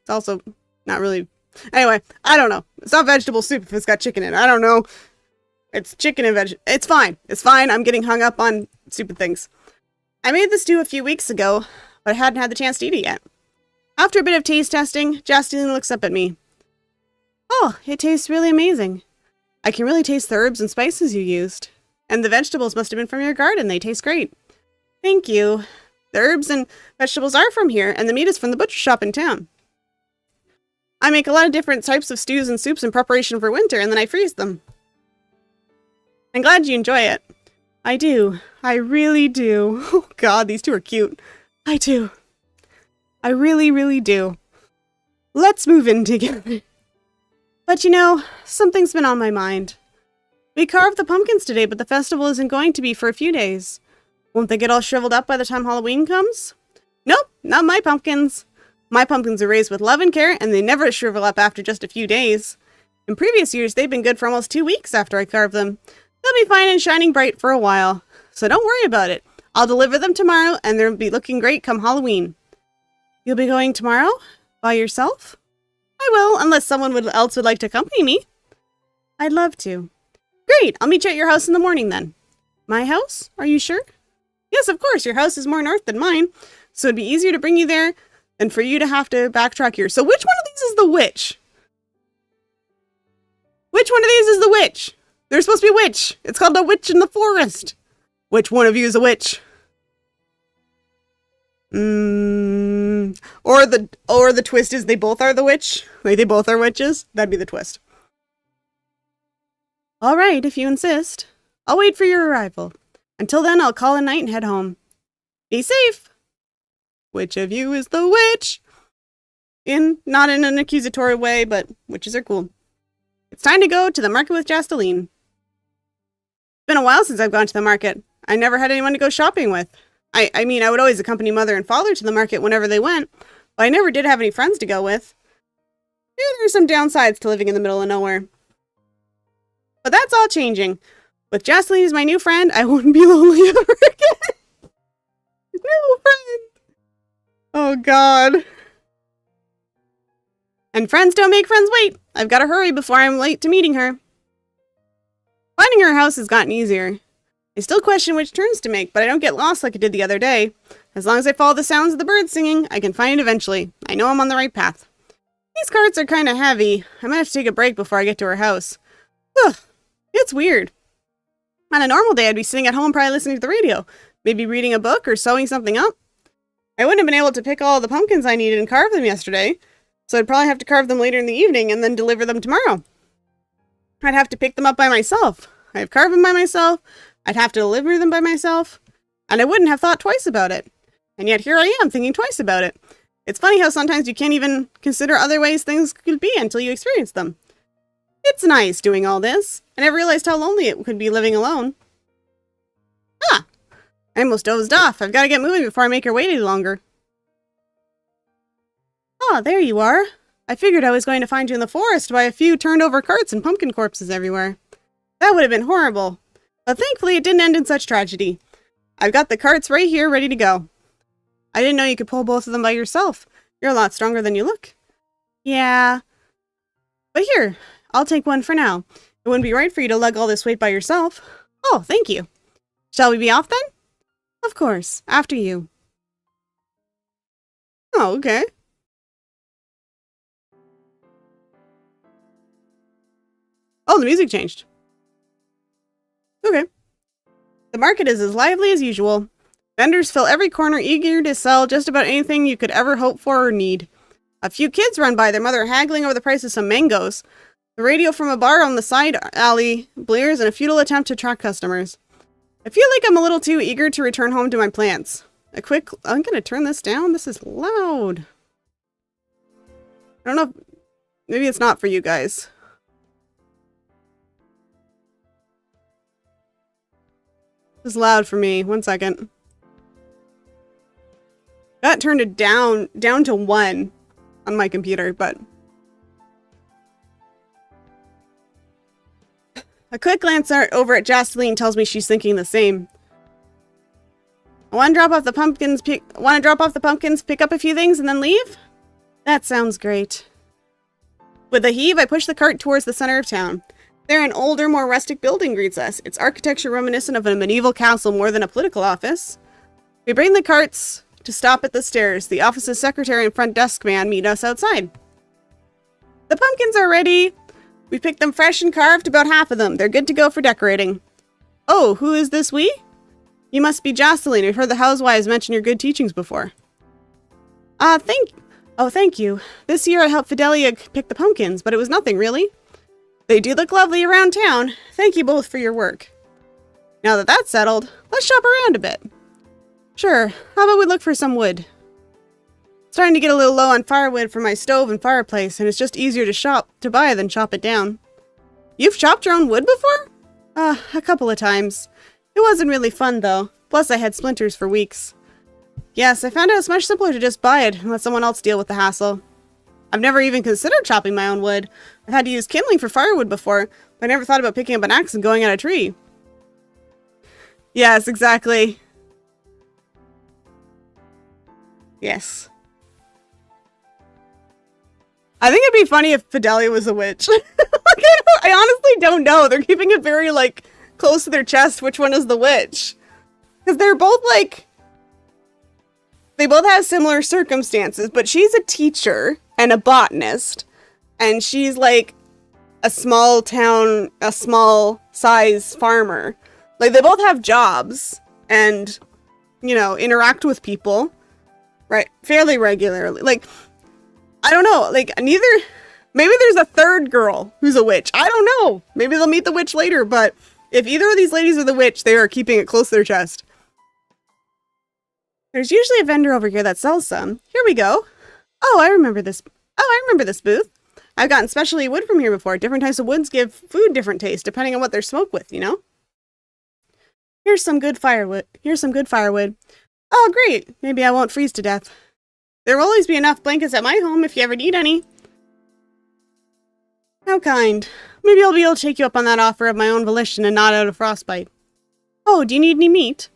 It's also not really... Anyway, I don't know. It's not vegetable soup if it's got chicken in it. I don't know. It's chicken and veg. It's fine. It's fine. I'm getting hung up on stupid things. I made the stew a few weeks ago, but I hadn't had the chance to eat it yet. After a bit of taste testing, Justine looks up at me. Oh, it tastes really amazing. I can really taste the herbs and spices you used. And the vegetables must have been from your garden. They taste great. Thank you. The herbs and vegetables are from here, and the meat is from the butcher shop in town. I make a lot of different types of stews and soups in preparation for winter, and then I freeze them. I'm glad you enjoy it. I do. I really do. Oh god, these two are cute. I do. I really, really do. Let's move in together. But you know, something's been on my mind. We carved the pumpkins today, but the festival isn't going to be for a few days. Won't they get all shriveled up by the time Halloween comes? Nope, not my pumpkins. My pumpkins are raised with love and care, and they never shrivel up after just a few days. In previous years, they've been good for almost 2 weeks after I carve them. They'll be fine and shining bright for a while, so don't worry about it. I'll deliver them tomorrow, and they'll be looking great come Halloween. You'll be going tomorrow? By yourself? I will, unless someone else would like to accompany me. I'd love to. Great, I'll meet you at your house in the morning then. My house? Are you sure? Yes, of course, your house is more north than mine, so it'd be easier to bring you there than for you to have to backtrack here. So which one of these is the witch? Which one of these is the witch? There's supposed to be a witch. It's called a witch in the forest. Which one of you is a witch? Or the twist is they both are the witch. Like they both are witches. That'd be the twist. All right, if you insist. I'll wait for your arrival. Until then, I'll call a night and head home. Be safe. Which of you is the witch? Not in an accusatory way, but witches are cool. It's time to go to the market with Jasteline. It's been a while since I've gone to the market. I never had anyone to go shopping with. I mean, I would always accompany mother and father to the market whenever they went, but I never did have any friends to go with. Yeah, there are some downsides to living in the middle of nowhere. But that's all changing. With Jasteline as my new friend, I wouldn't be lonely ever again. New friend. Oh god. And friends don't make friends wait. I've got to hurry before I'm late to meeting her. Finding her house has gotten easier. I still question which turns to make, but I don't get lost like I did the other day. As long as I follow the sounds of the birds singing, I can find it eventually. I know I'm on the right path. These carts are kind of heavy. I might have to take a break before I get to her house. Ugh, it's weird. On a normal day, I'd be sitting at home probably listening to the radio, maybe reading a book or sewing something up. I wouldn't have been able to pick all the pumpkins I needed and carve them yesterday, so I'd probably have to carve them later in the evening and then deliver them tomorrow. I'd have to pick them up by myself. I'd carve them by myself, I'd have to deliver them by myself, and I wouldn't have thought twice about it. And yet here I am thinking twice about it. It's funny how sometimes you can't even consider other ways things could be until you experience them. It's nice doing all this. I never realized how lonely it could be living alone. Ah! I almost dozed off. I've got to get moving before I make her wait any longer. Ah, there you are. I figured I was going to find you in the forest by a few turned over carts and pumpkin corpses everywhere. That would have been horrible. But thankfully it didn't end in such tragedy. I've got the carts right here ready to go. I didn't know you could pull both of them by yourself. You're a lot stronger than you look. Yeah. But here, I'll take one for now. It wouldn't be right for you to lug all this weight by yourself. Oh, thank you. Shall we be off then? Of course, after you. Oh, okay. Oh, the music changed. Okay. The market is as lively as usual. Vendors fill every corner eager to sell just about anything you could ever hope for or need. A few kids run by, their mother haggling over the price of some mangoes. The radio from a bar on the side alley blares in a futile attempt to attract customers. I feel like I'm a little too eager to return home to my plants. I'm gonna turn this down. This is loud. I don't know. Maybe it's not for you guys. This is loud for me. 1 second. That turned it down to 1 on my computer, but a quick glance over at Jasteline tells me she's thinking the same. I want to drop off the pumpkins, pick up a few things, and then leave? That sounds great. With a heave, I push the cart towards the center of town. There, an older, more rustic building greets us, its architecture reminiscent of a medieval castle more than a political office. We bring the carts to stop at the stairs. The office's secretary and front desk man meet us outside. The pumpkins are ready. We picked them fresh and carved, about half of them. They're good to go for decorating. Oh, who is this we? You must be Jasteline. I've heard the housewives mention your good teachings before. Oh, thank you. This year I helped Fidelia pick the pumpkins, but it was nothing, really. They do look lovely around town. Thank you both for your work. Now that that's settled, let's shop around a bit. Sure, how about we look for some wood? Starting to get a little low on firewood for my stove and fireplace, and it's just easier to buy than chop it down. You've chopped your own wood before? A couple of times. It wasn't really fun, though. Plus, I had splinters for weeks. Yes, I found out it's much simpler to just buy it and let someone else deal with the hassle. I've never even considered chopping my own wood. I've had to use kindling for firewood before, but I never thought about picking up an axe and going at a tree. Yes, exactly. Yes. I think it'd be funny if Fidelia was a witch. I honestly don't know. They're keeping it very, close to their chest which one is the witch. Because they're both, they both have similar circumstances, but she's a teacher and a botanist. And she's, a small town, a small size farmer. They both have jobs and, interact with people, right, fairly regularly. I don't know, maybe there's a third girl who's a witch. I don't know. Maybe they'll meet the witch later, but if either of these ladies are the witch, they are keeping it close to their chest. There's usually a vendor over here that sells some. Here we go. Oh, I remember this booth. I've gotten specialty wood from here before. Different types of woods give food different taste, depending on what they're smoked with, Here's some good firewood. Oh, great. Maybe I won't freeze to death. There will always be enough blankets at my home if you ever need any. How kind. Maybe I'll be able to take you up on that offer of my own volition and not out of frostbite. Oh, do you need any meat?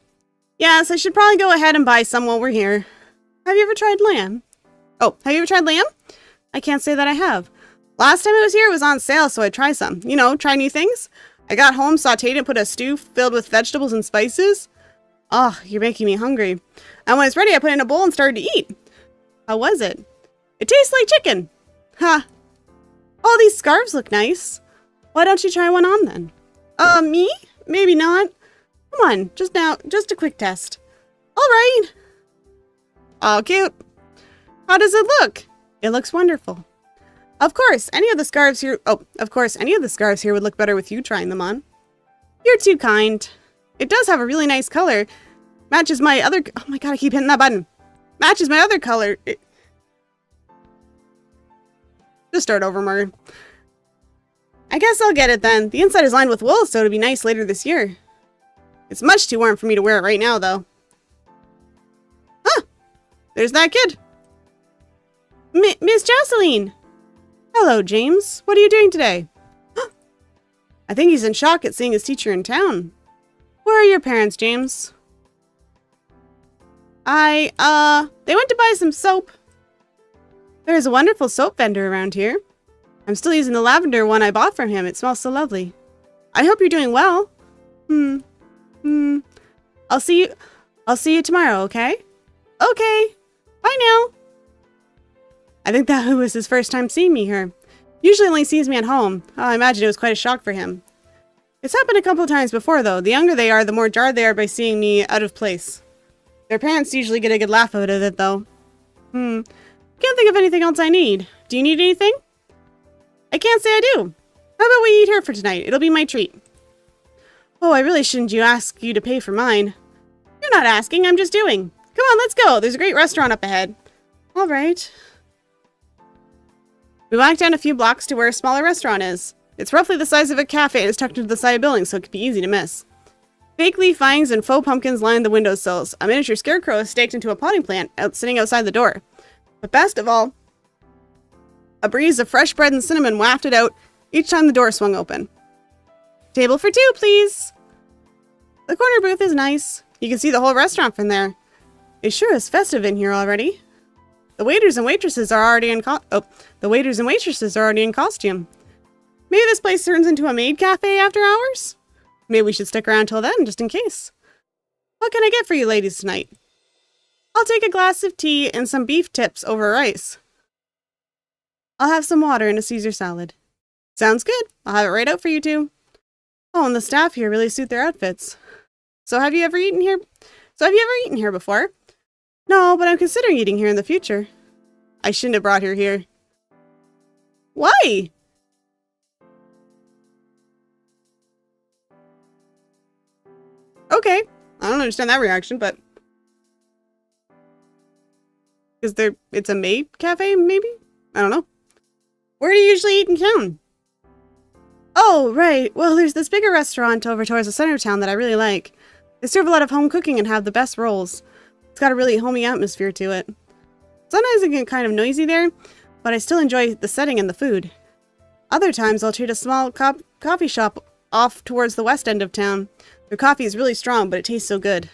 Yes, I should probably go ahead and buy some while we're here. Have you ever tried lamb? Oh, have you ever tried lamb? I can't say that I have. Last time I was here, it was on sale, so I'd try some. Try new things. I got home, sauteed and put a stew filled with vegetables and spices. Oh, you're making me hungry. And when it's ready, I put it in a bowl and started to eat. How was it? It tastes like chicken. Ha. Oh, these scarves look nice. Why don't you try one on then? Me? Maybe not. Come on, just a quick test. All right. Oh, cute. How does it look? It looks wonderful. Of course, any of the scarves here would look better with you trying them on. You're too kind. It does have a really nice color. Matches my other... Oh my god, I keep hitting that button. Matches my other color. Just start over, Morgan. I guess I'll get it then. The inside is lined with wool, so it'll be nice later this year. It's much too warm for me to wear it right now, though. Huh! There's that kid. Miss Jocelyn! Hello, James. What are you doing today? I think he's in shock at seeing his teacher in town. Where are your parents, James? They went to buy some soap. There's a wonderful soap vendor around here. I'm still using the lavender one I bought from him. It smells so lovely. I hope you're doing well. I'll see you tomorrow, okay? Okay. Bye now. I think that was his first time seeing me here. Usually only sees me at home. Oh, I imagine it was quite a shock for him. It's happened a couple of times before, though. The younger they are, the more jarred they are by seeing me out of place. Their parents usually get a good laugh out of it, though. Can't think of anything else I need. Do you need anything? I can't say I do. How about we eat here for tonight? It'll be my treat. Oh, I really shouldn't ask you to pay for mine. You're not asking, I'm just doing. Come on, let's go. There's a great restaurant up ahead. All right. We walked down a few blocks to where a smaller restaurant is. It's roughly the size of a cafe and is tucked into the side of the building, so it could be easy to miss. Fake leaf vines and faux pumpkins line the windowsills. A miniature scarecrow is staked into a potting plant sitting outside the door. But best of all, a breeze of fresh bread and cinnamon wafted out each time the door swung open. Table for two, please. The corner booth is nice. You can see the whole restaurant from there. It sure is festive in here already. The waiters and waitresses are already in costume. Maybe this place turns into a maid cafe after hours? Maybe we should stick around till then, just in case. What can I get for you ladies tonight? I'll take a glass of tea and some beef tips over rice. I'll have some water and a Caesar salad. Sounds good. I'll have it right out for you two. Oh, and the staff here really suit their outfits. So have you ever eaten here before? No, but I'm considering eating here in the future. I shouldn't have brought her here. Why? Okay. I don't understand that reaction, but... It's a maid cafe, maybe? I don't know. Where do you usually eat in town? Oh, right. Well, there's this bigger restaurant over towards the center of town that I really like. They serve a lot of home cooking and have the best rolls. It's got a really homey atmosphere to it. Sometimes it can get kind of noisy there, but I still enjoy the setting and the food. Other times I'll treat a small coffee shop off towards the west end of town. Their coffee is really strong, but it tastes so good.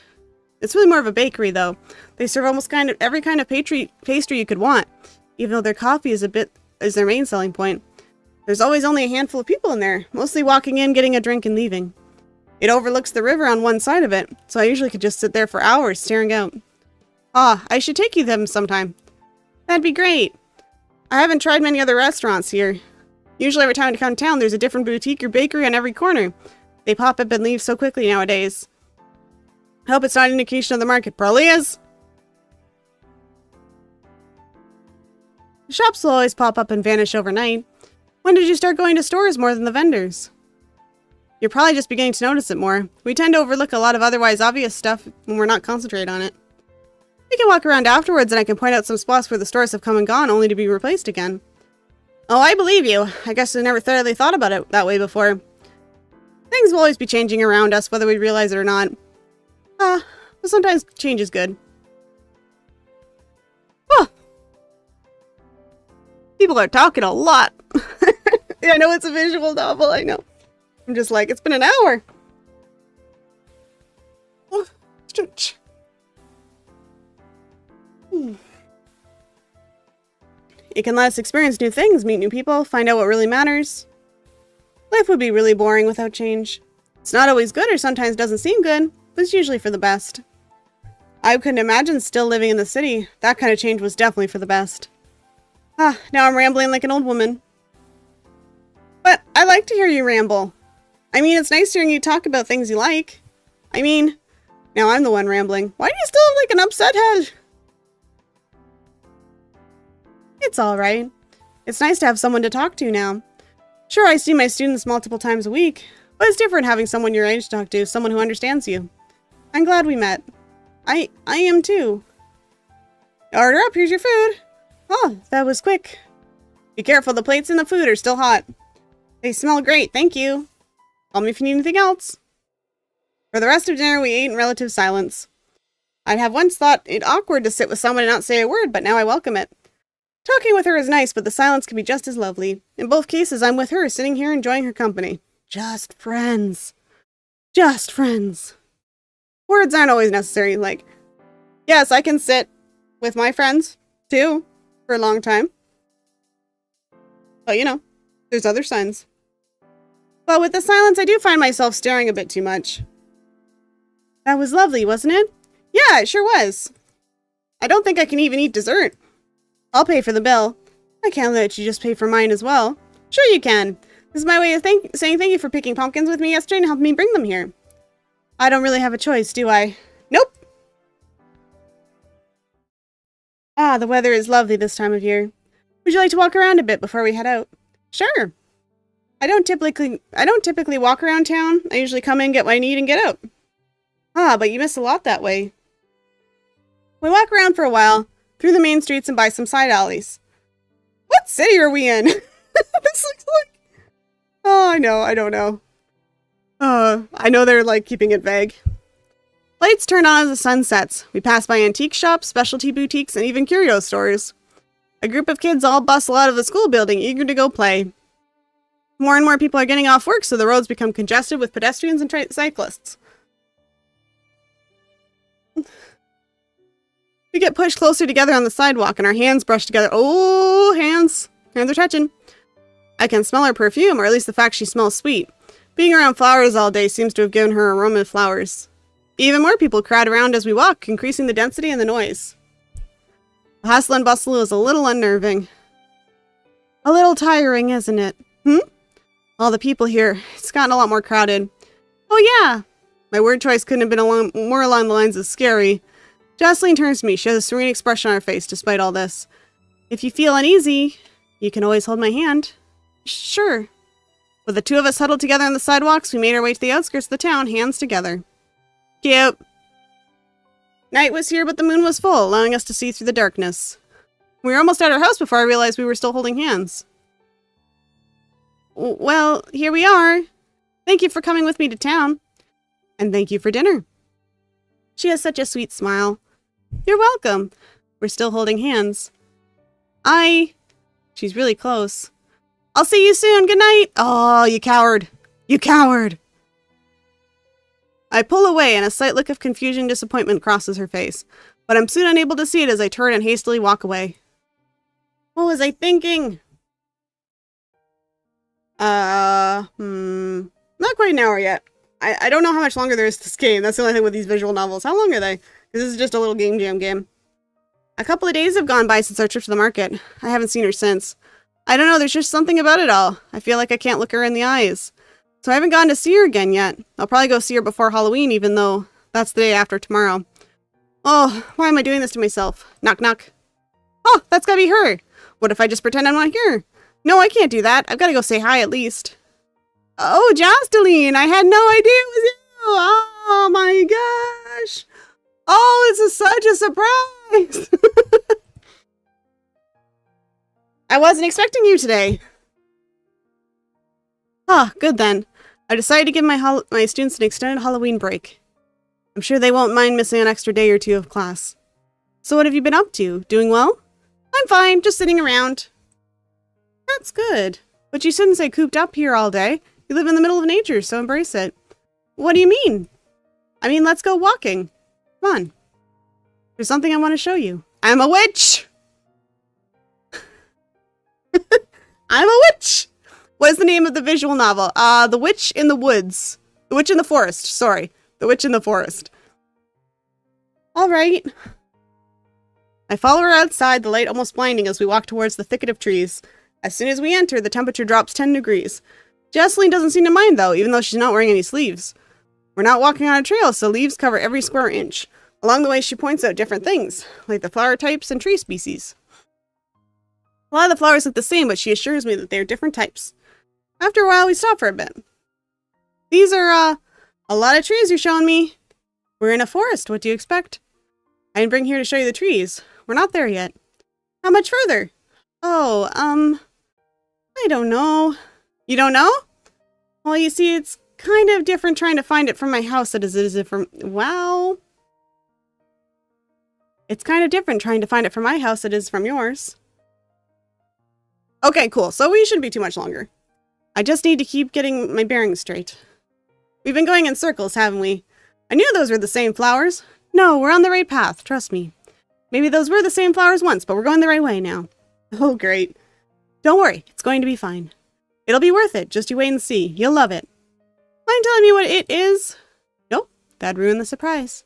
It's really more of a bakery, though. They serve almost every kind of pastry you could want, even though their coffee is their main selling point. There's always only a handful of people in there, mostly walking in, getting a drink, and leaving. It overlooks the river on one side of it, so I usually could just sit there for hours staring out. Ah, I should take you them sometime. That'd be great. I haven't tried many other restaurants here. Usually every time I come to town, there's a different boutique or bakery on every corner. They pop up and leave so quickly nowadays. I hope it's not an indication of the market. Probably is. The shops will always pop up and vanish overnight. When did you start going to stores more than the vendors? You're probably just beginning to notice it more. We tend to overlook a lot of otherwise obvious stuff when we're not concentrating on it. We can walk around afterwards and I can point out some spots where the stores have come and gone only to be replaced again. Oh, I believe you. I guess I never thoroughly thought about it that way before. Things will always be changing around us, whether we realize it or not. But sometimes change is good. Oh. People are talking a lot. Yeah, I know it's a visual novel, I know. I'm just like, it's been an hour. Oh, stretch. It can let us experience new things, meet new people, find out what really matters. Life would be really boring without change. It's not always good or sometimes doesn't seem good, but it's usually for the best. I couldn't imagine still living in the city. That kind of change was definitely for the best. Now I'm rambling like an old woman. But I like to hear you ramble. I mean, it's nice hearing you talk about things you like. I mean, now I'm the one rambling. Why do you still have like an upset head? It's alright. It's nice to have someone to talk to now. Sure, I see my students multiple times a week, but it's different having someone your age to talk to, someone who understands you. I'm glad we met. I am too. Order up, here's your food. Oh, that was quick. Be careful, the plates and the food are still hot. They smell great, thank you. Call me if you need anything else. For the rest of dinner, we ate in relative silence. I'd have once thought it awkward to sit with someone and not say a word, but now I welcome it. Talking with her is nice, but the silence can be just as lovely. In both cases, I'm with her, sitting here enjoying her company. Just friends. Just friends. Words aren't always necessary, like, yes, I can sit with my friends, too, for a long time. But, you know, there's other signs. But with the silence, I do find myself staring a bit too much. That was lovely, wasn't it? Yeah, it sure was. I don't think I can even eat dessert. I'll pay for the bill. I can't let you just pay for mine as well. Sure you can. This is my way of saying thank you for picking pumpkins with me yesterday and helping me bring them here. I don't really have a choice, do I? Nope. The weather is lovely this time of year. Would you like to walk around a bit before we head out? Sure. I don't typically walk around town. I usually come in, get what I need, and get out. But you miss a lot that way. We walk around for a while, through the main streets and by some side alleys. What city are we in? This looks like... Oh, I know, I don't know. I know they're, like, keeping it vague. Lights turn on as the sun sets. We pass by antique shops, specialty boutiques, and even curio stores. A group of kids all bustle out of the school building, eager to go play. More and more people are getting off work, so the roads become congested with pedestrians and cyclists. We get pushed closer together on the sidewalk, and our hands brush together. Oh, hands! Hands are touching. I can smell her perfume, or at least the fact she smells sweet. Being around flowers all day seems to have given her aroma of flowers. Even more people crowd around as we walk, increasing the density and the noise. The hustle and bustle is a little unnerving. A little tiring, isn't it? All the people here, it's gotten a lot more crowded. Oh yeah! My word choice couldn't have been more along the lines of scary. Jocelyn turns to me. She has a serene expression on her face, despite all this. If you feel uneasy, you can always hold my hand. Sure. With the two of us huddled together on the sidewalks, we made our way to the outskirts of the town, hands together. Cute. Night was here, but the moon was full, allowing us to see through the darkness. We were almost at our house before I realized we were still holding hands. Well, here we are. Thank you for coming with me to town. And thank you for dinner. She has such a sweet smile. You're welcome. We're still holding hands. She's really close. I'll see you soon. Good night. Oh, you coward. You coward. I pull away and a slight look of confusion and disappointment crosses her face, but I'm soon unable to see it as I turn and hastily walk away. What was I thinking? Not quite an hour yet. I don't know how much longer there is to this game. That's the only thing with these visual novels. How long are they? Because this is just a little game jam game. A couple of days have gone by since our trip to the market. I haven't seen her since. I don't know, there's just something about it all. I feel like I can't look her in the eyes. So I haven't gone to see her again yet. I'll probably go see her before Halloween, even though that's the day after tomorrow. Oh, why am I doing this to myself? Knock, knock. Oh, that's gotta be her. What if I just pretend I'm not here? No, I can't do that. I've gotta go say hi at least. Oh, Josteline, I had no idea it was you. Oh my gosh. Oh, this is such a surprise. I wasn't expecting you today. Ah, good then. I decided to give my students an extended Halloween break. I'm sure they won't mind missing an extra day or two of class. So what have you been up to? Doing well? I'm fine, just sitting around. That's good. But you shouldn't stay cooped up here all day. You live in the middle of nature, so embrace it. What do you mean? I mean, let's go walking. Come on. There's something I want to show you. I'm a witch! I'm a witch! What is the name of the visual novel? The Witch in the Woods. The Witch in the Forest, sorry. The Witch in the Forest. Alright. I follow her outside, the light almost blinding as we walk towards the thicket of trees. As soon as we enter, the temperature drops 10 degrees. Jocelyn doesn't seem to mind though, even though she's not wearing any sleeves. We're not walking on a trail, so leaves cover every square inch. Along the way, she points out different things, like the flower types and tree species. A lot of the flowers look the same, but she assures me that they are different types. After a while, we stop for a bit. These are, a lot of trees you're showing me. We're in a forest, what do you expect? I didn't bring here to show you the trees. We're not there yet. How much further? Oh, I don't know. You don't know? Well, you see, it's kind of different trying to find it from my house as it is from... Wow. It's kind of different trying to find it from my house as it is from yours. Okay, cool. So we shouldn't be too much longer. I just need to keep getting my bearings straight. We've been going in circles, haven't we? I knew those were the same flowers. No, we're on the right path, trust me. Maybe those were the same flowers once, but we're going the right way now. Oh, great. Don't worry, it's going to be fine. It'll be worth it, just you wait and see. You'll love it. Mind telling me what it is? Nope, that'd ruin the surprise.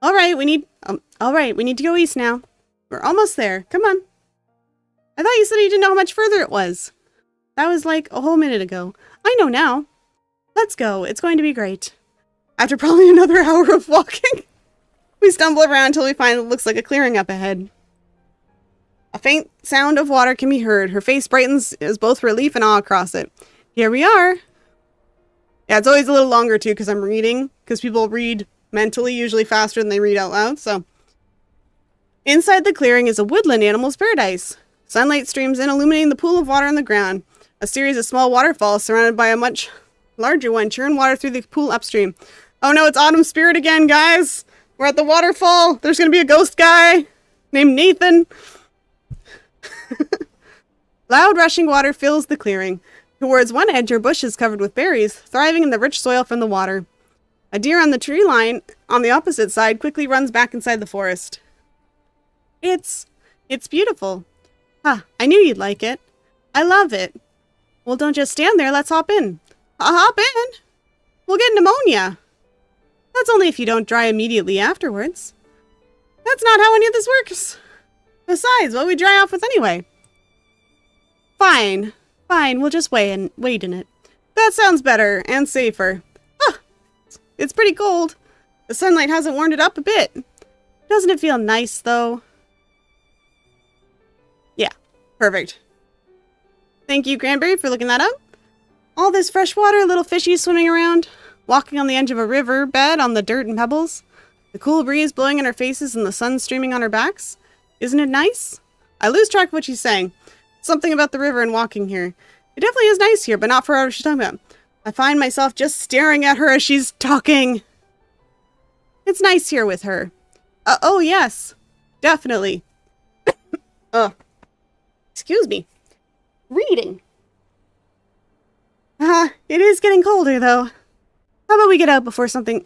Alright, we need to go east now. We're almost there, come on. I thought you said you didn't know how much further it was. That was like a whole minute ago. I know now. Let's go, it's going to be great. After probably another hour of walking, we stumble around until we find what looks like a clearing up ahead. A faint sound of water can be heard. Her face brightens as both relief and awe across it. Here we are. Yeah, it's always a little longer too because I'm reading. Because people read mentally usually faster than they read out loud, so. Inside the clearing is a woodland animal's paradise. Sunlight streams in, illuminating the pool of water on the ground. A series of small waterfalls surrounded by a much larger one churn water through the pool upstream. Oh no, it's Autumn Spirit again, guys! We're at the waterfall! There's gonna be a ghost guy named Nathan. Loud rushing water fills the clearing. Towards one edge are bushes covered with berries, thriving in the rich soil from the water. A deer on the tree line on the opposite side quickly runs back inside the forest. It's beautiful. Huh, I knew you'd like it. I love it. Well, don't just stand there, let's hop in. Hop in? We'll get pneumonia. That's only if you don't dry immediately afterwards. That's not how any of this works. Besides, what we dry off with anyway? Fine, we'll just wait in it. That sounds better and safer. Ah, it's pretty cold. The sunlight hasn't warmed it up a bit. Doesn't it feel nice, though? Yeah, Perfect. Thank you, Cranberry, for looking that up. All this fresh water, little fishies swimming around, walking on the edge of a river bed on the dirt and pebbles, the cool breeze blowing in our faces and the sun streaming on our backs. Isn't it nice? I lose track of what she's saying. Something about the river and walking here. It definitely is nice here, but not for what she's talking about. I find myself just staring at her as she's talking. It's nice here with her. Oh, yes. Definitely. Excuse me. Reading. It is getting colder, though. How about we get out before something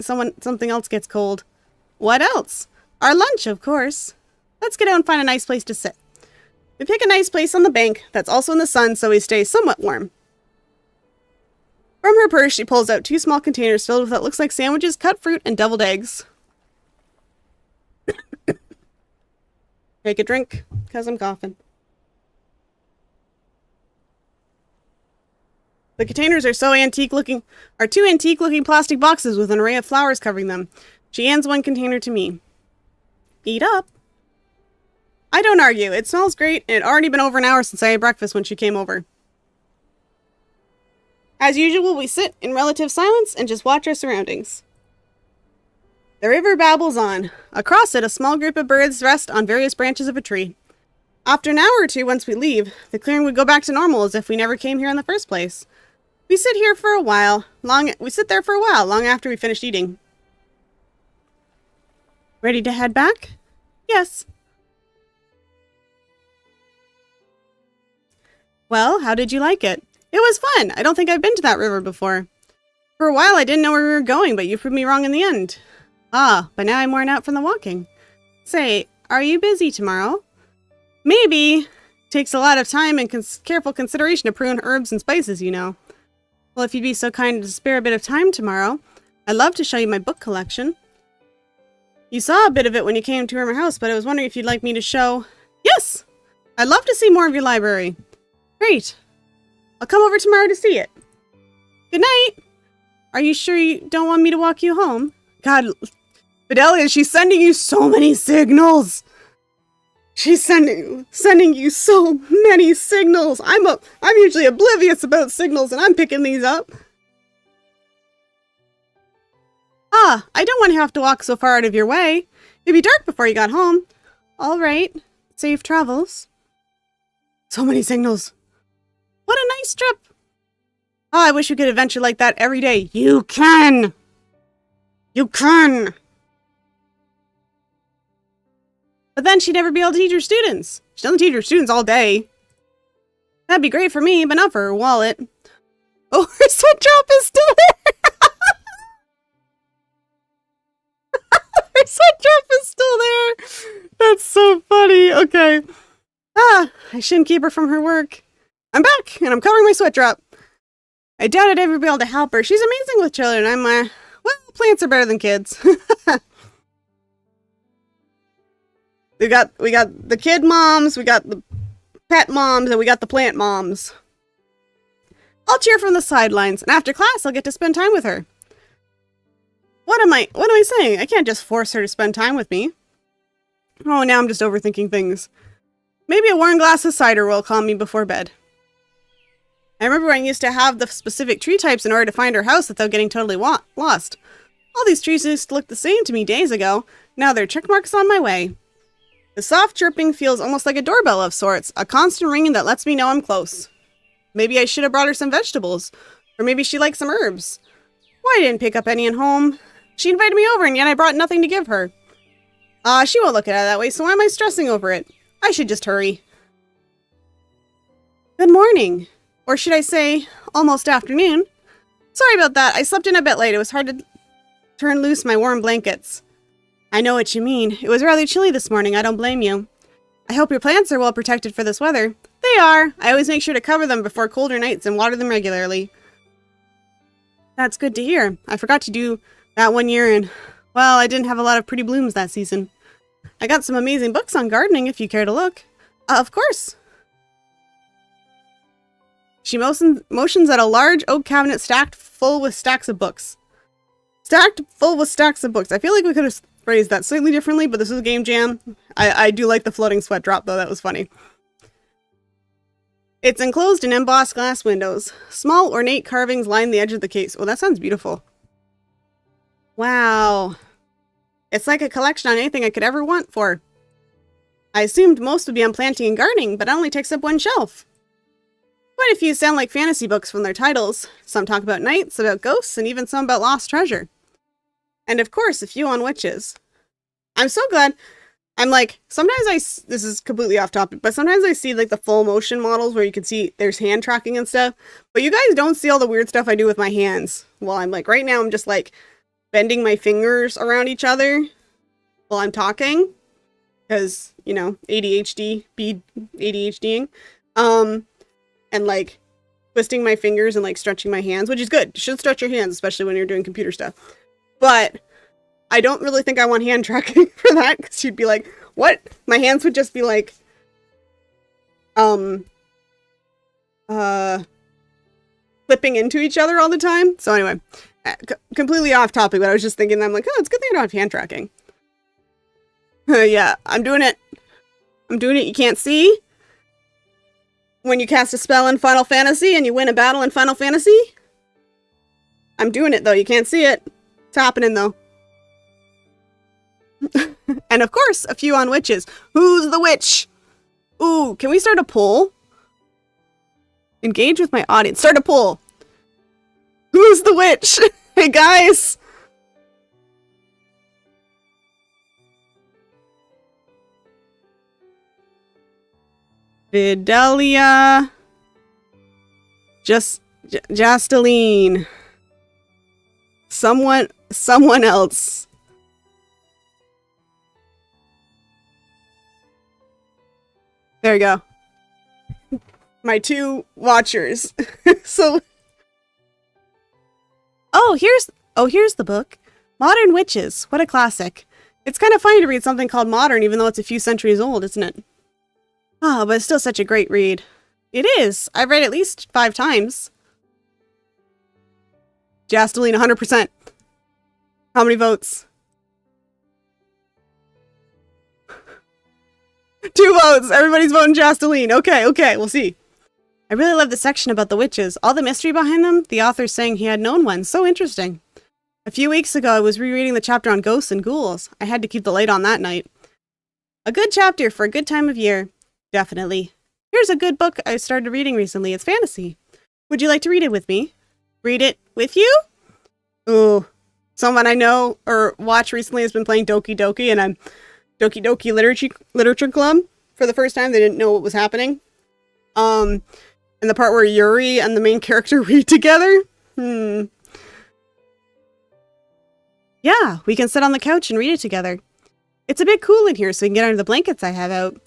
else gets cold? What else? Our lunch, of course. Let's get out and find a nice place to sit. We pick a nice place on the bank that's also in the sun so we stay somewhat warm. From her purse, she pulls out 2 small containers filled with what looks like sandwiches, cut fruit, and deviled eggs. Take a drink, because I'm coughing. The containers are 2 antique-looking plastic boxes with an array of flowers covering them. She hands one container to me. Eat up. I don't argue. It smells great, and it had already been over an hour since I had breakfast when she came over. As usual, we sit in relative silence and just watch our surroundings. The river babbles on. Across it, a small group of birds rest on various branches of a tree. After an hour or two, once we leave, the clearing would go back to normal as if we never came here in the first place. We sit there for a while, long after we finished eating. Ready to head back? Yes. Well, how did you like it? It was fun. I don't think I've been to that river before. For a while, I didn't know where we were going, but you proved me wrong in the end. But now I'm worn out from the walking. Say, are you busy tomorrow? Maybe. Takes a lot of time and careful consideration to prune herbs and spices, you know. Well, if you'd be so kind to spare a bit of time tomorrow, I'd love to show you my book collection. You saw a bit of it when you came to my house, but I was wondering if you'd like me to show... Yes! I'd love to see more of your library. Great. I'll come over tomorrow to see it. Good night. Are you sure you don't want me to walk you home? God, Fidelia, she's sending you so many signals. She's sending you so many signals. I'm usually oblivious about signals, and I'm picking these up. I don't want to have to walk so far out of your way. It'd be dark before you got home. All right. Safe travels. So many signals. What a nice trip. I wish we could adventure like that every day. You can. You can. But then she'd never be able to teach her students. She doesn't teach her students all day. That'd be great for me, but not for her wallet. Oh, her sweat drop is still there. Her sweat drop is still there. That's so funny. Okay. I shouldn't keep her from her work. I'm back, and I'm covering my sweat drop. I doubt I'd ever be able to help her. She's amazing with children. Well, plants are better than kids. We got the kid moms, we got the pet moms, and we got the plant moms. I'll cheer from the sidelines, and after class, I'll get to spend time with her. What am I saying? I can't just force her to spend time with me. Oh, now I'm just overthinking things. Maybe a warm glass of cider will calm me before bed. I remember when I used to have the specific tree types in order to find our house without getting totally lost. All these trees used to look the same to me days ago. Now they're check marks on my way. The soft chirping feels almost like a doorbell of sorts, a constant ringing that lets me know I'm close. Maybe I should have brought her some vegetables, or maybe she likes some herbs. Why didn't pick up any at home? She invited me over and yet I brought nothing to give her. She won't look at it that way, so why am I stressing over it? I should just hurry. Good morning. Or should I say, almost afternoon. Sorry about that, I slept in a bit late. It was hard to turn loose my warm blankets. I know what you mean. It was rather chilly this morning, I don't blame you. I hope your plants are well protected for this weather. They are. I always make sure to cover them before colder nights and water them regularly. That's good to hear. I forgot to do that one year and, well, I didn't have a lot of pretty blooms that season. I got some amazing books on gardening if you care to look. Of course. She motions at a large oak cabinet stacked full with stacks of books. Stacked full with stacks of books. I feel like we could have phrased that slightly differently, but this is a game jam. I do like the floating sweat drop, though. That was funny. It's enclosed in embossed glass windows. Small ornate carvings line the edge of the case. Oh, that sounds beautiful. Wow. It's like a collection on anything I could ever want for. I assumed most would be on planting and gardening, but it only takes up one shelf. Quite a few sound like fantasy books from their titles. Some talk about knights, about ghosts, and even some about lost treasure. And of course, a few on witches. I'm so glad. I'm like, sometimes this is completely off topic, but sometimes I see like the full motion models where you can see there's hand tracking and stuff. But you guys don't see all the weird stuff I do with my hands. Well, I'm like, right now I'm just like bending my fingers around each other while I'm talking. Because, you know, ADHD, be ADHDing. And like twisting my fingers and like stretching my hands, which is good. You should stretch your hands, especially when you're doing computer stuff. But I don't really think I want hand tracking for that, because you'd be like, what? My hands would just be like, flipping into each other all the time. So anyway, completely off topic, but I was just thinking, I'm like, oh, it's a good thing I don't have hand tracking. Yeah, I'm doing it. I'm doing it. You can't see. When you cast a spell in Final Fantasy and you win a battle in Final Fantasy. I'm doing it, though. You can't see it. It's happening, though. And of course, a few on witches. Who's the witch? Ooh, can we start a poll? Engage with my audience. Start a poll. Who's the witch? Hey, guys. Fidelia. Jasteline. Someone else. There you go. My two watchers. So here's the book. Modern Witches. What a classic. It's kind of funny to read something called modern even though it's a few centuries old, isn't it? Oh, but it's still such a great read. It is. I've read it at least 5 times. Jasteline, 100%. How many votes? 2 votes! Everybody's voting Jasteline. Okay, we'll see. I really love the section about the witches. All the mystery behind them, the author's saying he had known one. So interesting. A few weeks ago, I was rereading the chapter on ghosts and ghouls. I had to keep the light on that night. A good chapter for a good time of year. Definitely. Here's a good book I started reading recently. It's fantasy. Would you like to read it with me? Read it with you? Ooh. Someone I know or watch recently has been playing Doki Doki, and I'm Doki Doki Literature Club. For the first time, they didn't know what was happening. And the part where Yuri and the main character read together? Yeah, we can sit on the couch and read it together. It's a bit cool in here, so we can get under the blankets I have out.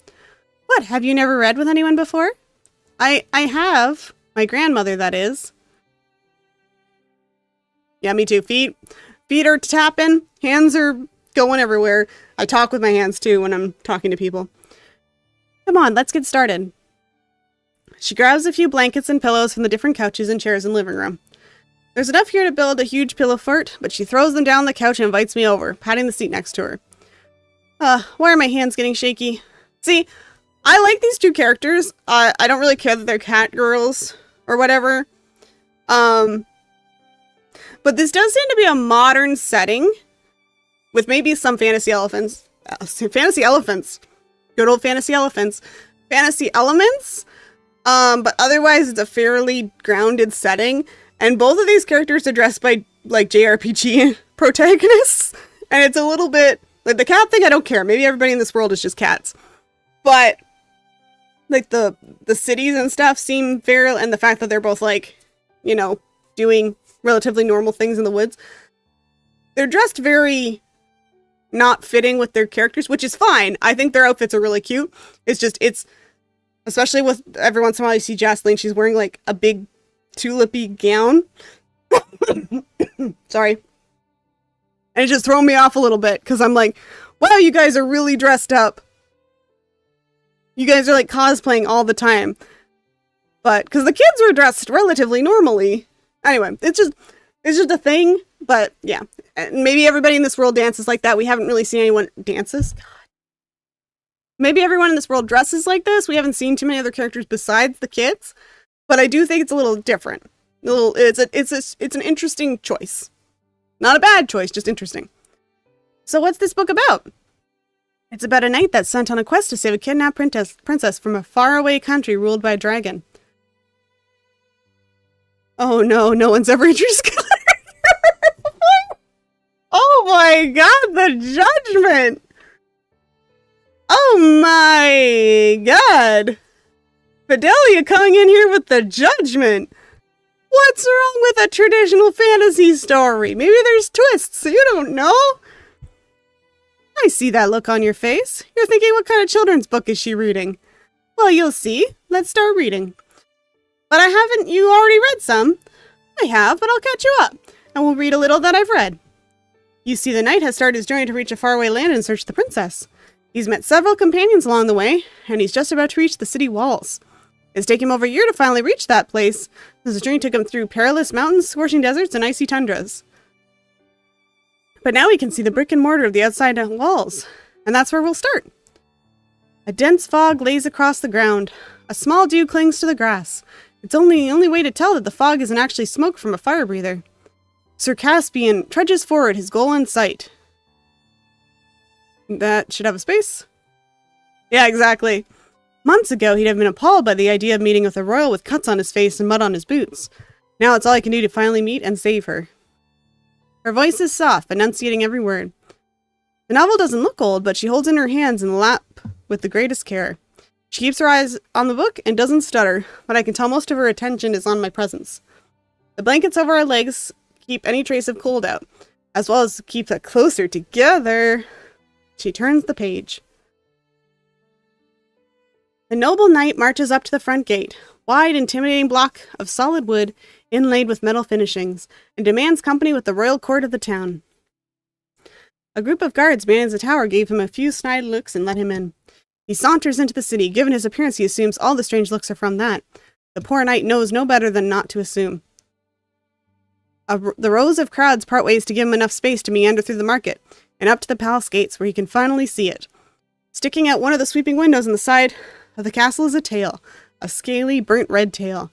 What, have you never read with anyone before? I have. My grandmother, that is. Yeah, me too. Feet are tapping. Hands are going everywhere. I talk with my hands, too, when I'm talking to people. Come on, let's get started. She grabs a few blankets and pillows from the different couches and chairs in the living room. There's enough here to build a huge pillow fort, but she throws them down on the couch and invites me over, patting the seat next to her. Why are my hands getting shaky? See, I like these 2 characters. I don't really care that they're cat girls or whatever. But this does seem to be a modern setting with maybe some fantasy elephants. Good old fantasy elephants. Fantasy elements. But otherwise it's a fairly grounded setting. And both of these characters are dressed by like JRPG protagonists. And it's a little bit like the cat thing, I don't care. Maybe everybody in this world is just cats. But like the cities and stuff seem fair, and the fact that they're both like, you know, doing relatively normal things in the woods. They're dressed very not fitting with their characters, which is fine. I think their outfits are really cute. It's especially with every once in a while you see Jasteline, she's wearing like a big tulipy gown. Sorry. And it just thrown me off a little bit because I'm like, wow, you guys are really dressed up. You guys are like cosplaying all the time. But because the kids were dressed relatively normally. Anyway, it's just a thing. But yeah, and maybe everybody in this world dances like that. We haven't really seen anyone dances. God. Maybe everyone in this world dresses like this. We haven't seen too many other characters besides the kids, but I do think it's a little different. It's an interesting choice. Not a bad choice, just interesting. So what's this book about? It's about a knight that's sent on a quest to save a kidnapped princess from a faraway country ruled by a dragon. Oh no, no one's ever introduced. Oh my god, the judgment! Oh my god! Fidelia coming in here with the judgment! What's wrong with a traditional fantasy story? Maybe there's twists, you don't know? I see that look on your face. You're thinking, what kind of children's book is she reading? Well, you'll see. Let's start reading. But haven't you already read some? I have, but I'll catch you up, and we'll read a little that I've read. You see, the knight has started his journey to reach a faraway land and search the princess. He's met several companions along the way, and he's just about to reach the city walls. It's taken him over a year to finally reach that place. His journey took him through perilous mountains, scorching deserts, and icy tundras. But now he can see the brick and mortar of the outside walls, and that's where we'll start. A dense fog lays across the ground. A small dew clings to the grass. It's the only way to tell that the fog isn't actually smoke from a fire breather. Sir Caspian trudges forward, his goal in sight. That should have a space. Yeah, exactly. Months ago, he'd have been appalled by the idea of meeting with a royal with cuts on his face and mud on his boots. Now it's all he can do to finally meet and save her. Her voice is soft, enunciating every word. The novel doesn't look old, but she holds in her hands in the lap with the greatest care. She keeps her eyes on the book and doesn't stutter, but I can tell most of her attention is on my presence. The blankets over our legs keep any trace of cold out, as well as keep us closer together. She turns the page. The noble knight marches up to the front gate, wide, intimidating block of solid wood inlaid with metal finishings, and demands company with the royal court of the town. A group of guards manning the tower gave him a few snide looks and let him in. He saunters into the city. Given his appearance, he assumes all the strange looks are from that. The poor knight knows no better than not to assume. The rows of crowds part ways to give him enough space to meander through the market, and up to the palace gates where he can finally see it. Sticking out one of the sweeping windows on the side of the castle is a tail, a scaly, burnt red tail.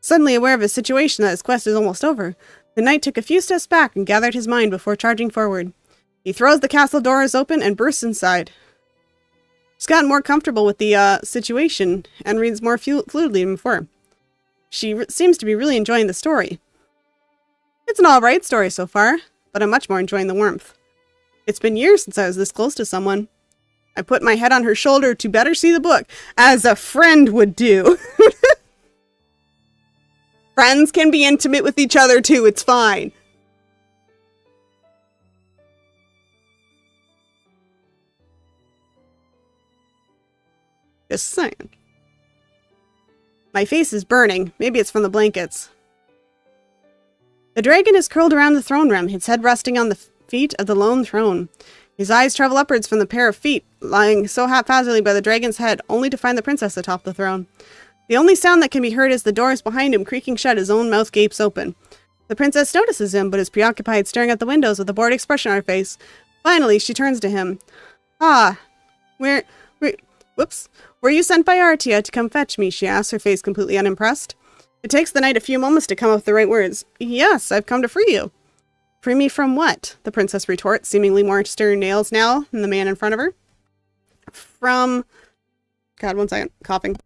Suddenly aware of his situation that his quest is almost over, the knight took a few steps back and gathered his mind before charging forward. He throws the castle doors open and bursts inside. She's gotten more comfortable with the situation and reads more fluidly than before. She seems to be really enjoying the story. It's an alright story so far, but I'm much more enjoying the warmth. It's been years since I was this close to someone. I put my head on her shoulder to better see the book, as a friend would do. Friends can be intimate with each other too, it's fine. Just saying. My face is burning. Maybe it's from the blankets. The dragon is curled around the throne room, his head resting on the feet of the lone throne. His eyes travel upwards from the pair of feet, lying so haphazardly by the dragon's head, only to find the princess atop the throne. The only sound that can be heard is the doors behind him creaking shut, his own mouth gapes open. The princess notices him, but is preoccupied staring at the windows with a bored expression on her face. Finally, she turns to him. Ah, whoops. Were you sent by Artia to come fetch me? She asks, her face completely unimpressed. It takes the knight a few moments to come up with the right words. Yes, I've come to free you. Free me from what? The princess retorts, seemingly more interested in her nails now than the man in front of her. From... God, 1 second. Coughing.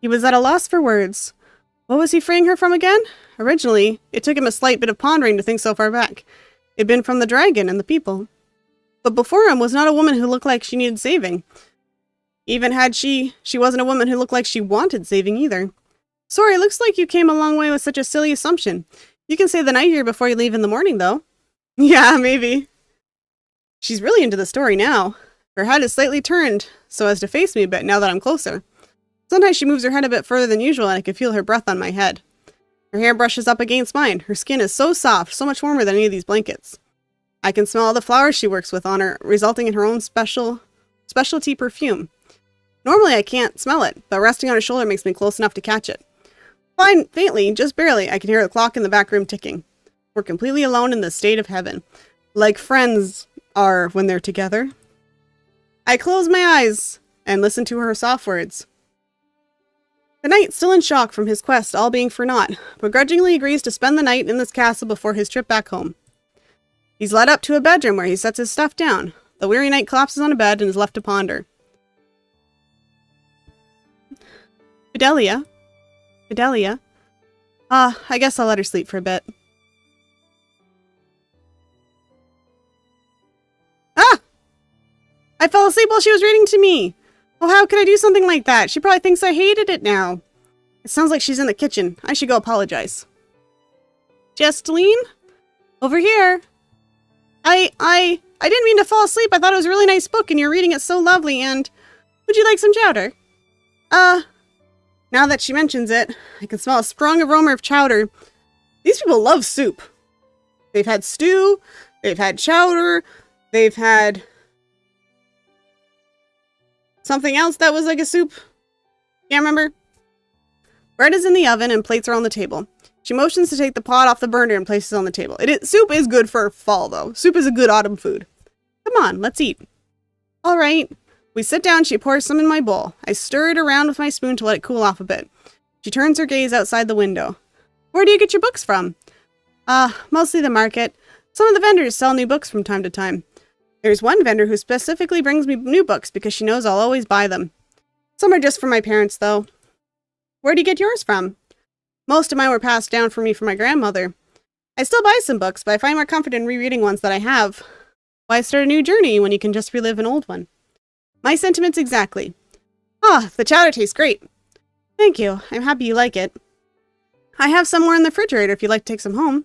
He was at a loss for words. What was he freeing her from again? Originally, it took him a slight bit of pondering to think so far back. It'd been from the dragon and the people. But before him was not a woman who looked like she needed saving. Even had she wasn't a woman who looked like she wanted saving either. Sorry, it looks like you came a long way with such a silly assumption. You can say the night here before you leave in the morning, though. Yeah, maybe. She's really into the story now. Her head is slightly turned so as to face me a bit now that I'm closer. Sometimes she moves her head a bit further than usual and I can feel her breath on my head. Her hair brushes up against mine. Her skin is so soft, so much warmer than any of these blankets. I can smell all the flowers she works with on her, resulting in her own specialty perfume. Normally I can't smell it, but resting on her shoulder makes me close enough to catch it. Fine, faintly, just barely, I can hear the clock in the back room ticking. We're completely alone in the state of heaven. Like friends are when they're together. I close my eyes and listen to her soft words. The knight, still in shock from his quest all being for naught, begrudgingly agrees to spend the night in this castle before his trip back home. He's led up to a bedroom where he sets his stuff down. The weary knight collapses on a bed and is left to ponder. Fidelia? Fidelia? I guess I'll let her sleep for a bit. Ah! I fell asleep while she was reading to me! Oh, how could I do something like that? She probably thinks I hated it now. It sounds like she's in the kitchen. I should go apologize. Jestline? Over here. I didn't mean to fall asleep. I thought it was a really nice book and you're reading it so lovely and... Would you like some chowder? Now that she mentions it, I can smell a strong aroma of chowder. These people love soup. They've had stew, they've had chowder, they've had... something else that was like a soup. Can't remember. Bread is in the oven and plates are on the table. She motions to take the pot off the burner and places it on the table. Soup is good for fall, though. Soup is a good autumn food. Come on, let's eat. All right. We sit down, she pours some in my bowl. I stir it around with my spoon to let it cool off a bit. She turns her gaze outside the window. Where do you get your books from? Mostly the market. Some of the vendors sell new books from time to time. There's one vendor who specifically brings me new books because she knows I'll always buy them. Some are just for my parents, though. Where do you get yours from? Most of mine were passed down for me from my grandmother. I still buy some books, but I find more comfort in rereading ones that I have. Why start a new journey when you can just relive an old one? My sentiments exactly. The chowder tastes great. Thank you. I'm happy you like it. I have some more in the refrigerator if you'd like to take some home.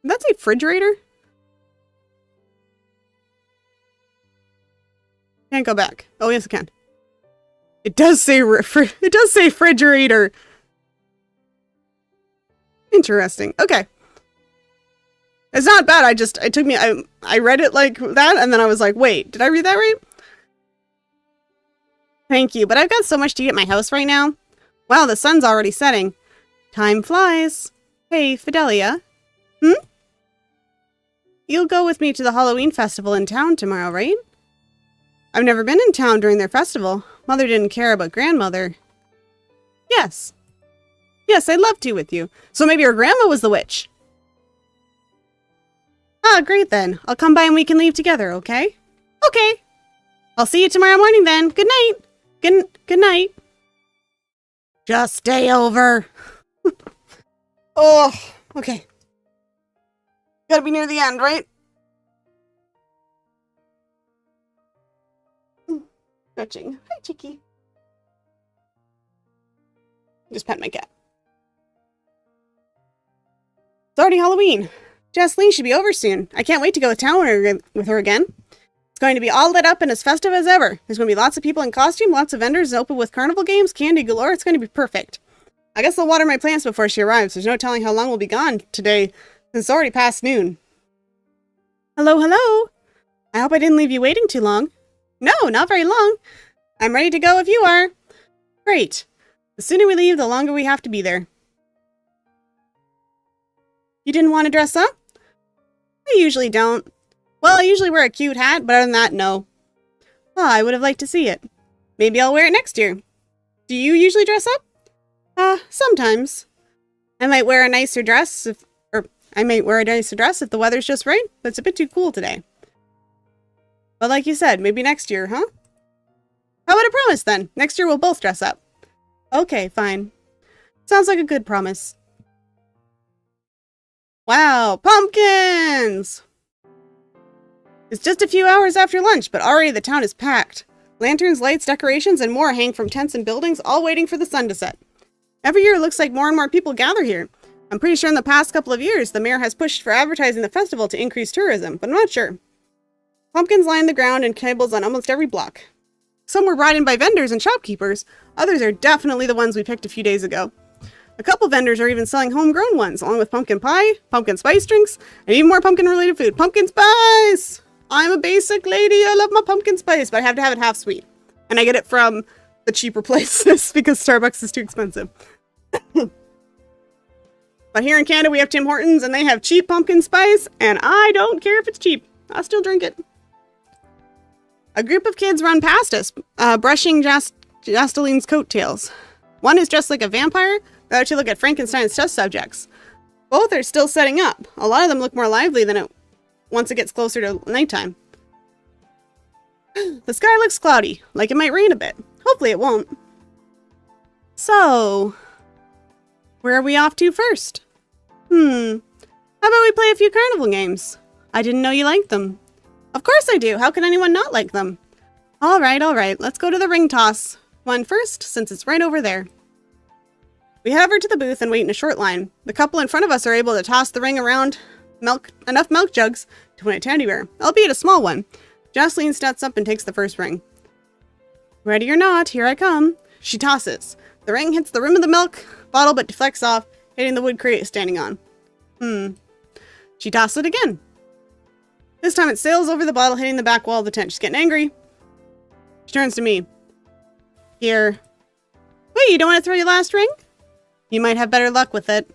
Did that say refrigerator? Can't go back. Oh, yes, I can. It does say refrigerator. Interesting. Okay. It's not bad. I read it like that, and then I was like, wait, did I read that right? Thank you, but I've got so much to eat at my house right now. Wow, the sun's already setting. Time flies. Hey, Fidelia. You'll go with me to the Halloween festival in town tomorrow, right? I've never been in town during their festival. Mother didn't care, but grandmother... Yes. Yes, I'd love to with you. So maybe your grandma was the witch. Great then. I'll come by and we can leave together, okay? Okay. I'll see you tomorrow morning then. Good night. Good night. Just stay over. Oh, okay. Gotta be near the end, right? Stretching. Hi, Chicky. Just pet my cat. It's already Halloween. Jestline should be over soon. I can't wait to go to town with her again. It's going to be all lit up and as festive as ever. There's going to be lots of people in costume, lots of vendors open with carnival games, candy galore. It's going to be perfect. I guess I'll water my plants before she arrives. There's no telling how long we'll be gone today, since it's already past noon. Hello, hello. I hope I didn't leave you waiting too long. No, not very long. I'm ready to go if you are. Great. The sooner we leave, the longer we have to be there. You didn't want to dress up? I usually don't. Well, I usually wear a cute hat, but other than that, no. I would have liked to see it. Maybe I'll wear it next year. Do you usually dress up? Sometimes. I might wear a nicer dress if the weather's just right, but it's a bit too cool today. But like you said, maybe next year, huh? How about a promise then? Next year we'll both dress up. Okay, fine. Sounds like a good promise. Wow, pumpkins! It's just a few hours after lunch, but already the town is packed. Lanterns, lights, decorations, and more hang from tents and buildings, all waiting for the sun to set. Every year it looks like more and more people gather here. I'm pretty sure in the past couple of years, the mayor has pushed for advertising the festival to increase tourism, but I'm not sure. Pumpkins line the ground and tables on almost every block. Some were brought in by vendors and shopkeepers. Others are definitely the ones we picked a few days ago. A couple vendors are even selling homegrown ones, along with pumpkin pie, pumpkin spice drinks, and even more pumpkin-related food. Pumpkin spice! I'm a basic lady. I love my pumpkin spice, but I have to have it half sweet. And I get it from the cheaper places because Starbucks is too expensive. But here in Canada, we have Tim Hortons, and they have cheap pumpkin spice, and I don't care if it's cheap. I'll still drink it. A group of kids run past us, brushing Jasteline's coattails. One is dressed like a vampire, the other two look at Frankenstein's test subjects. Both are still setting up. A lot of them look more lively than once it gets closer to nighttime. The sky looks cloudy, like it might rain a bit. Hopefully it won't. So, where are we off to first? How about we play a few carnival games? I didn't know you liked them. Of course I do. How can anyone not like them? All right. Let's go to the ring toss one first, since it's right over there. We head over to the booth and wait in a short line. The couple in front of us are able to toss the ring around enough milk jugs to win a teddy bear, albeit a small one. Jocelyn steps up and takes the first ring. Ready or not, here I come. She tosses. The ring hits the rim of the milk bottle but deflects off, hitting the wood crate it's standing on. She tosses it again. This time it sails over the bottle, hitting the back wall of the tent. She's getting angry. She turns to me. Here. Wait, you don't want to throw your last ring? You might have better luck with it.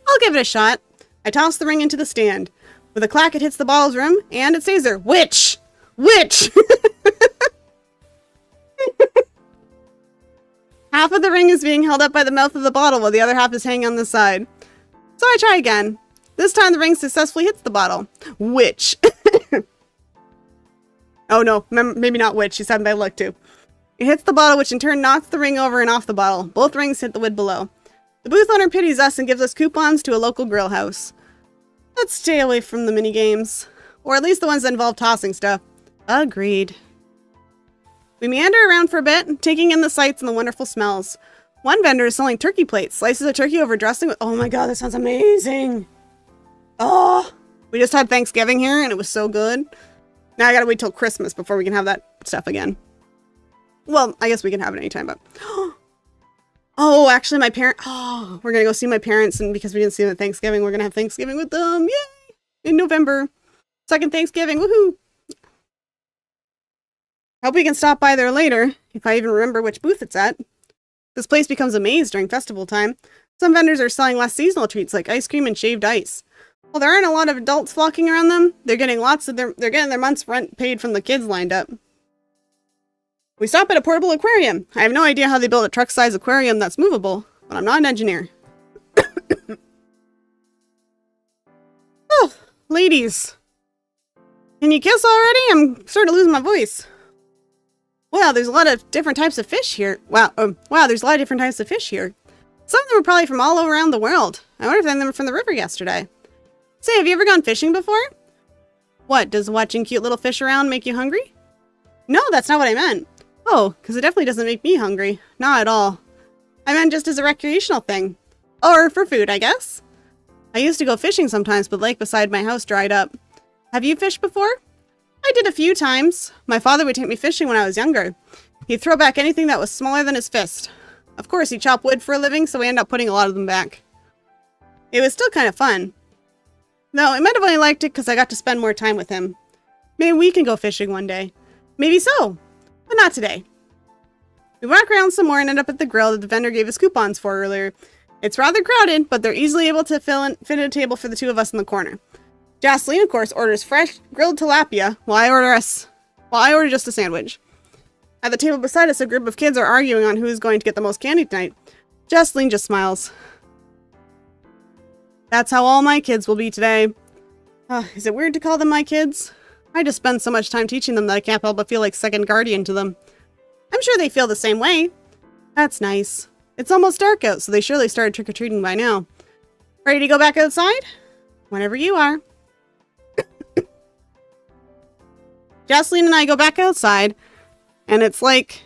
I'll give it a shot. I toss the ring into the stand. With a clack, it hits the bottle's rim, and it stays there. Witch! Half of the ring is being held up by the mouth of the bottle, while the other half is hanging on the side. So I try again. This time the ring successfully hits the bottle. Witch. Oh no, maybe not witch. She's having bad luck too. It hits the bottle, which in turn knocks the ring over and off the bottle. Both rings hit the wood below. The booth owner pities us and gives us coupons to a local grill house. Let's stay away from the mini games. Or at least the ones that involve tossing stuff. Agreed. We meander around for a bit, taking in the sights and the wonderful smells. One vendor is selling turkey plates, slices of turkey over dressing with— oh my god, that sounds amazing! Oh! We just had Thanksgiving here and it was so good. Now I gotta wait till Christmas before we can have that stuff again. Well, I guess we can have it anytime, but— oh, actually we're gonna go see my parents, and because we didn't see them at Thanksgiving, we're gonna have Thanksgiving with them. Yay! In November. Second Thanksgiving, woohoo! Hope we can stop by there later, if I even remember which booth it's at. This place becomes a maze during festival time. Some vendors are selling less seasonal treats like ice cream and shaved ice. While there aren't a lot of adults flocking around them, they're getting their month's rent paid from the kids lined up. We stop at a portable aquarium. I have no idea how they build a truck-sized aquarium that's movable, but I'm not an engineer. Oh, ladies. Can you kiss already? I'm starting to lose my voice. Wow, there's a lot of different types of fish here. Wow, there's a lot of different types of fish here. Some of them are probably from all around the world. I wonder if any of them were from the river yesterday. Say, have you ever gone fishing before? What, does watching cute little fish around make you hungry? No, that's not what I meant. Oh, because it definitely doesn't make me hungry. Not at all. I meant just as a recreational thing. Or for food, I guess. I used to go fishing sometimes, but the lake beside my house dried up. Have you fished before? I did a few times. My father would take me fishing when I was younger. He'd throw back anything that was smaller than his fist. Of course, he chopped wood for a living, so we ended up putting a lot of them back. It was still kind of fun. Though, I might have only liked it because I got to spend more time with him. Maybe we can go fishing one day. Maybe so, but not today. We walk around some more and end up at the grill that the vendor gave us coupons for earlier. It's rather crowded, but they're easily able to fit a table for the two of us in the corner. Jocelyn, of course, orders fresh grilled tilapia, while I order just a sandwich. At the table beside us, a group of kids are arguing on who's going to get the most candy tonight. Jocelyn just smiles. That's how all my kids will be today. Is it weird to call them my kids? I just spend so much time teaching them that I can't help but feel like second guardian to them. I'm sure they feel the same way. That's nice. It's almost dark out, so they surely started trick-or-treating by now. Ready to go back outside? Whenever you are. Jocelyn and I go back outside, and it's like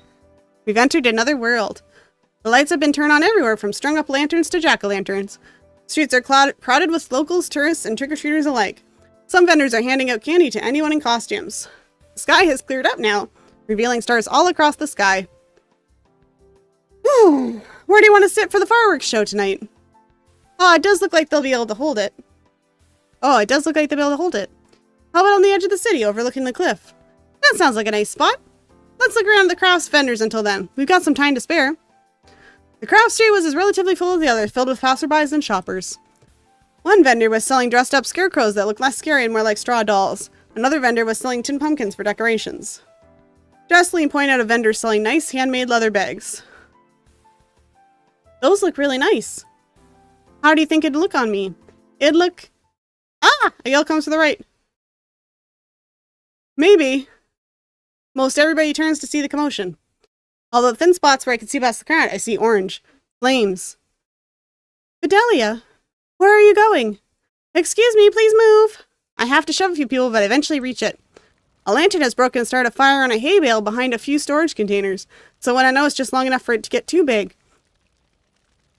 we've entered another world. The lights have been turned on everywhere, from strung-up lanterns to jack-o'-lanterns. Streets are crowded with locals, tourists, and trick-or-treaters alike. Some vendors are handing out candy to anyone in costumes. The sky has cleared up now, revealing stars all across the sky. Whew. Where do you want to sit for the fireworks show tonight? Oh, it does look like they'll be able to hold it. How about on the edge of the city, overlooking the cliff? That sounds like a nice spot. Let's look around the crafts vendors until then. We've got some time to spare. The craft street was as relatively full as the others, filled with passerbys and shoppers. One vendor was selling dressed-up scarecrows that looked less scary and more like straw dolls. Another vendor was selling tin pumpkins for decorations. Jocelyn pointed out a vendor selling nice handmade leather bags. Those look really nice. How do you think it'd look on me? It'd look... Ah! A yell comes to the right. Maybe. Most everybody turns to see the commotion. Although the thin spots where I can see past the crowd, I see orange. Flames. Fidelia, where are you going? Excuse me, please move. I have to shove a few people, but I eventually reach it. A lantern has broken and started a fire on a hay bale behind a few storage containers, so when I know it's just long enough for it to get too big.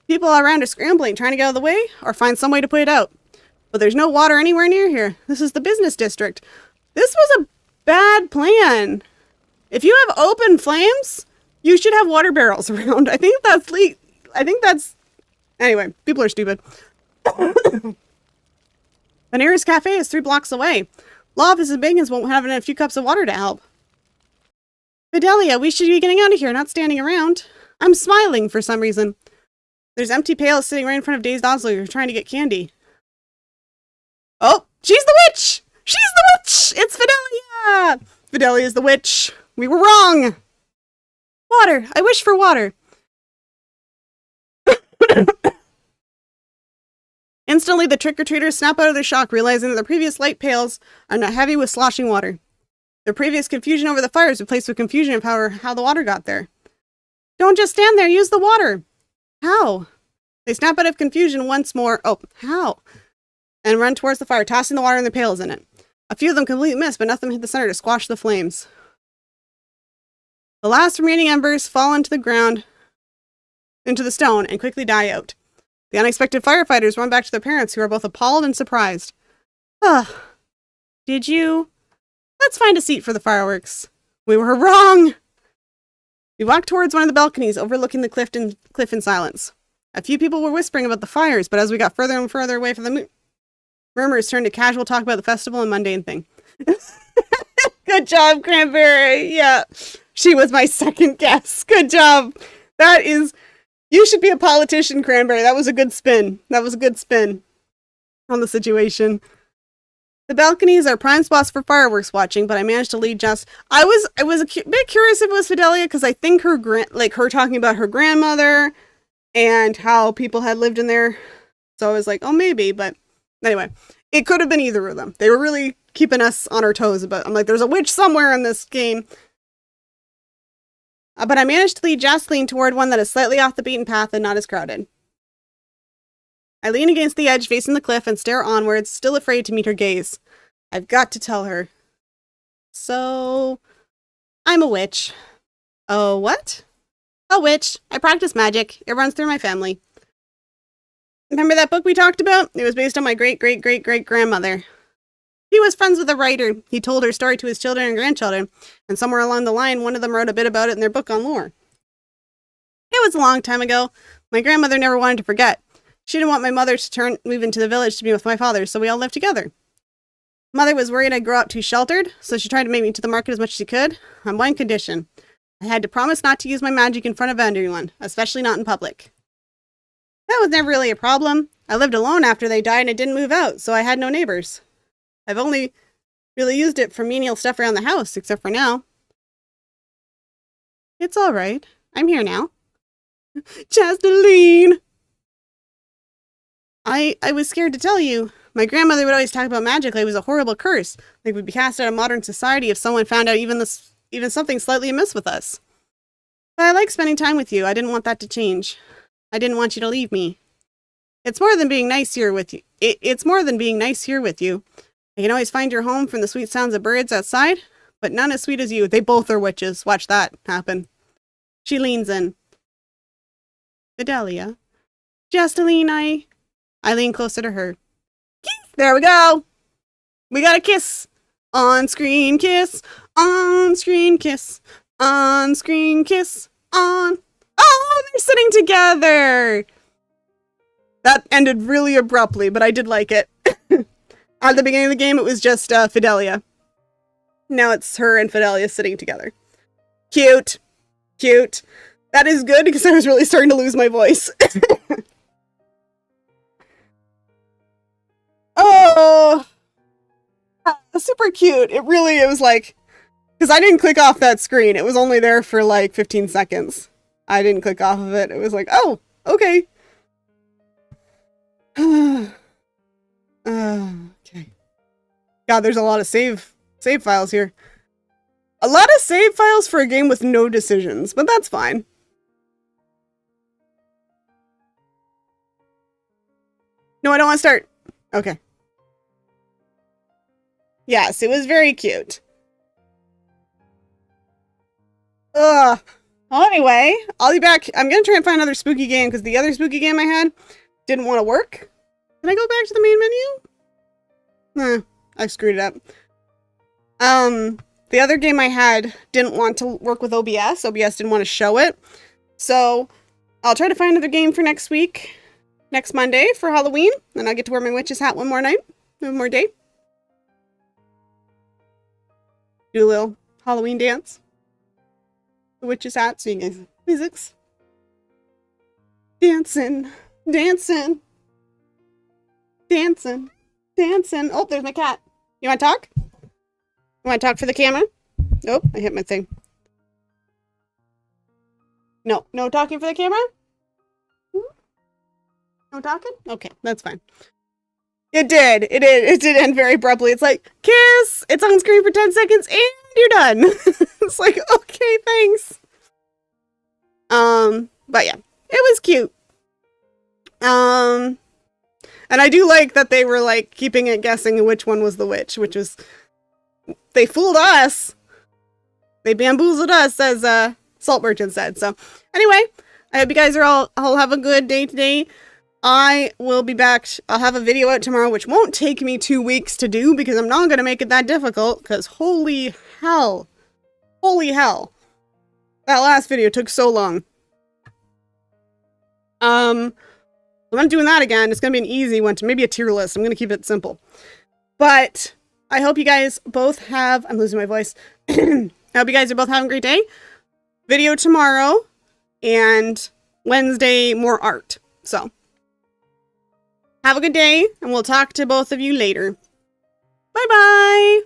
People around are scrambling, trying to get out of the way, or find some way to put it out. But there's no water anywhere near here. This is the business district. This was a bad plan. If you have open flames, you should have water barrels around. I think that's... Anyway, people are stupid. The nearest cafe is 3 blocks away. Law offices and Bacons won't have a few cups of water to help. Fidelia, we should be getting out of here, not standing around. I'm smiling for some reason. There's empty pails sitting right in front of Dazed Osler who's trying to get candy. Oh, she's the witch! She's the witch! It's Fidelia! Fidelia is the witch. We were wrong! Water! I wish for water. Instantly, the trick-or-treaters snap out of their shock, realizing that their previous light pails are now heavy with sloshing water. Their previous confusion over the fire is replaced with confusion of how the water got there. Don't just stand there, use the water! How? They snap out of confusion once more. Oh, how? And run towards the fire, tossing the water in their pails in it. A few of them completely miss, but enough of them hit the center to squash the flames. The last remaining embers fall into the ground, into the stone, and quickly die out. The unexpected firefighters run back to their parents, who are both appalled and surprised. Ugh. Did you? Let's find a seat for the fireworks. We were wrong! We walked towards one of the balconies, overlooking the cliff in silence. A few people were whispering about the fires, but as we got further and further away from the murmurs turned to casual talk about the festival and mundane thing. Good job, Cranberry! Yeah, she was my second guess. Good job! That is... You should be a politician, Cranberry. That was a good spin. That was a good spin on the situation. The balconies are prime spots for fireworks watching, but I managed to lead just... I was a bit curious if it was Fidelia, because I think her talking about her grandmother and how people had lived in there. So I was like, oh, maybe, but anyway, it could have been either of them. They were really keeping us on our toes, but I'm like, there's a witch somewhere in this game. But I managed to lead Jocelyn toward one that is slightly off the beaten path and not as crowded. I lean against the edge facing the cliff and stare onwards, still afraid to meet her gaze. I've got to tell her. So, I'm a witch. Oh, what? A witch. I practice magic. It runs through my family. Remember that book we talked about? It was based on my great-great-great-great-grandmother. He was friends with a writer. He told her story to his children and grandchildren, and somewhere along the line, one of them wrote a bit about it in their book on lore. It was a long time ago. My grandmother never wanted to forget. She didn't want my mother to move into the village to be with my father, so we all lived together. Mother was worried I'd grow up too sheltered, so she tried to make me to the market as much as she could, on one condition. I had to promise not to use my magic in front of anyone, especially not in public. That was never really a problem. I lived alone after they died and I didn't move out, so I had no neighbors. I've only really used it for menial stuff around the house, except for now. It's all right. I'm here now. Chasteline! I was scared to tell you. My grandmother would always talk about magic like it was a horrible curse. Like we'd be cast out of modern society if someone found out even something slightly amiss with us. But I like spending time with you. I didn't want that to change. I didn't want you to leave me. It's more than being nice here with you. It's more than being nice here with you. I can always find your home from the sweet sounds of birds outside, but none as sweet as you. They both are witches. Watch that happen. She leans in. Fidelia. Jocelyn, I lean closer to her. There we go. We got a kiss. On-screen kiss. On-screen kiss. On-screen kiss. On. Oh, they're sitting together. That ended really abruptly, but I did like it. At the beginning of the game, it was just Fidelia. Now it's her and Fidelia sitting together. Cute. Cute. That is good because I was really starting to lose my voice. Oh, super cute. It was like, because I didn't click off that screen. It was only there for like 15 seconds. I didn't click off of it. It was like, oh, okay. Okay. God, there's a lot of save files here. A lot of save files for a game with no decisions, but that's fine. No, I don't want to start. Okay. Yes, it was very cute. Ugh. Well, anyway, I'll be back. I'm gonna try and find another spooky game because the other spooky game I had didn't want to work. Can I go back to the main menu? I screwed it up. The other game I had didn't want to work with OBS. OBS didn't want to show it. So I'll try to find another game for next week. Next Monday for Halloween. And I'll get to wear my witch's hat one more night. One more day. Do a little Halloween dance. The witch's hat so you guys physics. Dancing. Dancing. Dancing. Dancing. Oh, there's my cat. You want to talk? You want to talk for the camera? Nope, I hit my thing. No, no talking for the camera? No talking? Okay, that's fine. It did. It did end very abruptly. It's like, kiss! It's on screen for 10 seconds and you're done. It's like, okay, thanks. But yeah, it was cute. And I do like that they were like keeping it guessing which one was the witch, which was, they fooled us. They bamboozled us, as Salt Merchant said. So anyway, I hope you guys are all have a good day today. I will be back. I'll have a video out tomorrow, which won't take me 2 weeks to do because I'm not going to make it that difficult because holy hell. Holy hell. That last video took so long. I'm not doing that again. It's going to be an easy one to maybe a tier list. I'm going to keep it simple. But I hope you guys both have, I'm losing my voice. I hope you guys are both having a great day. Video tomorrow and Wednesday more art. So have a good day and we'll talk to both of you later. Bye bye.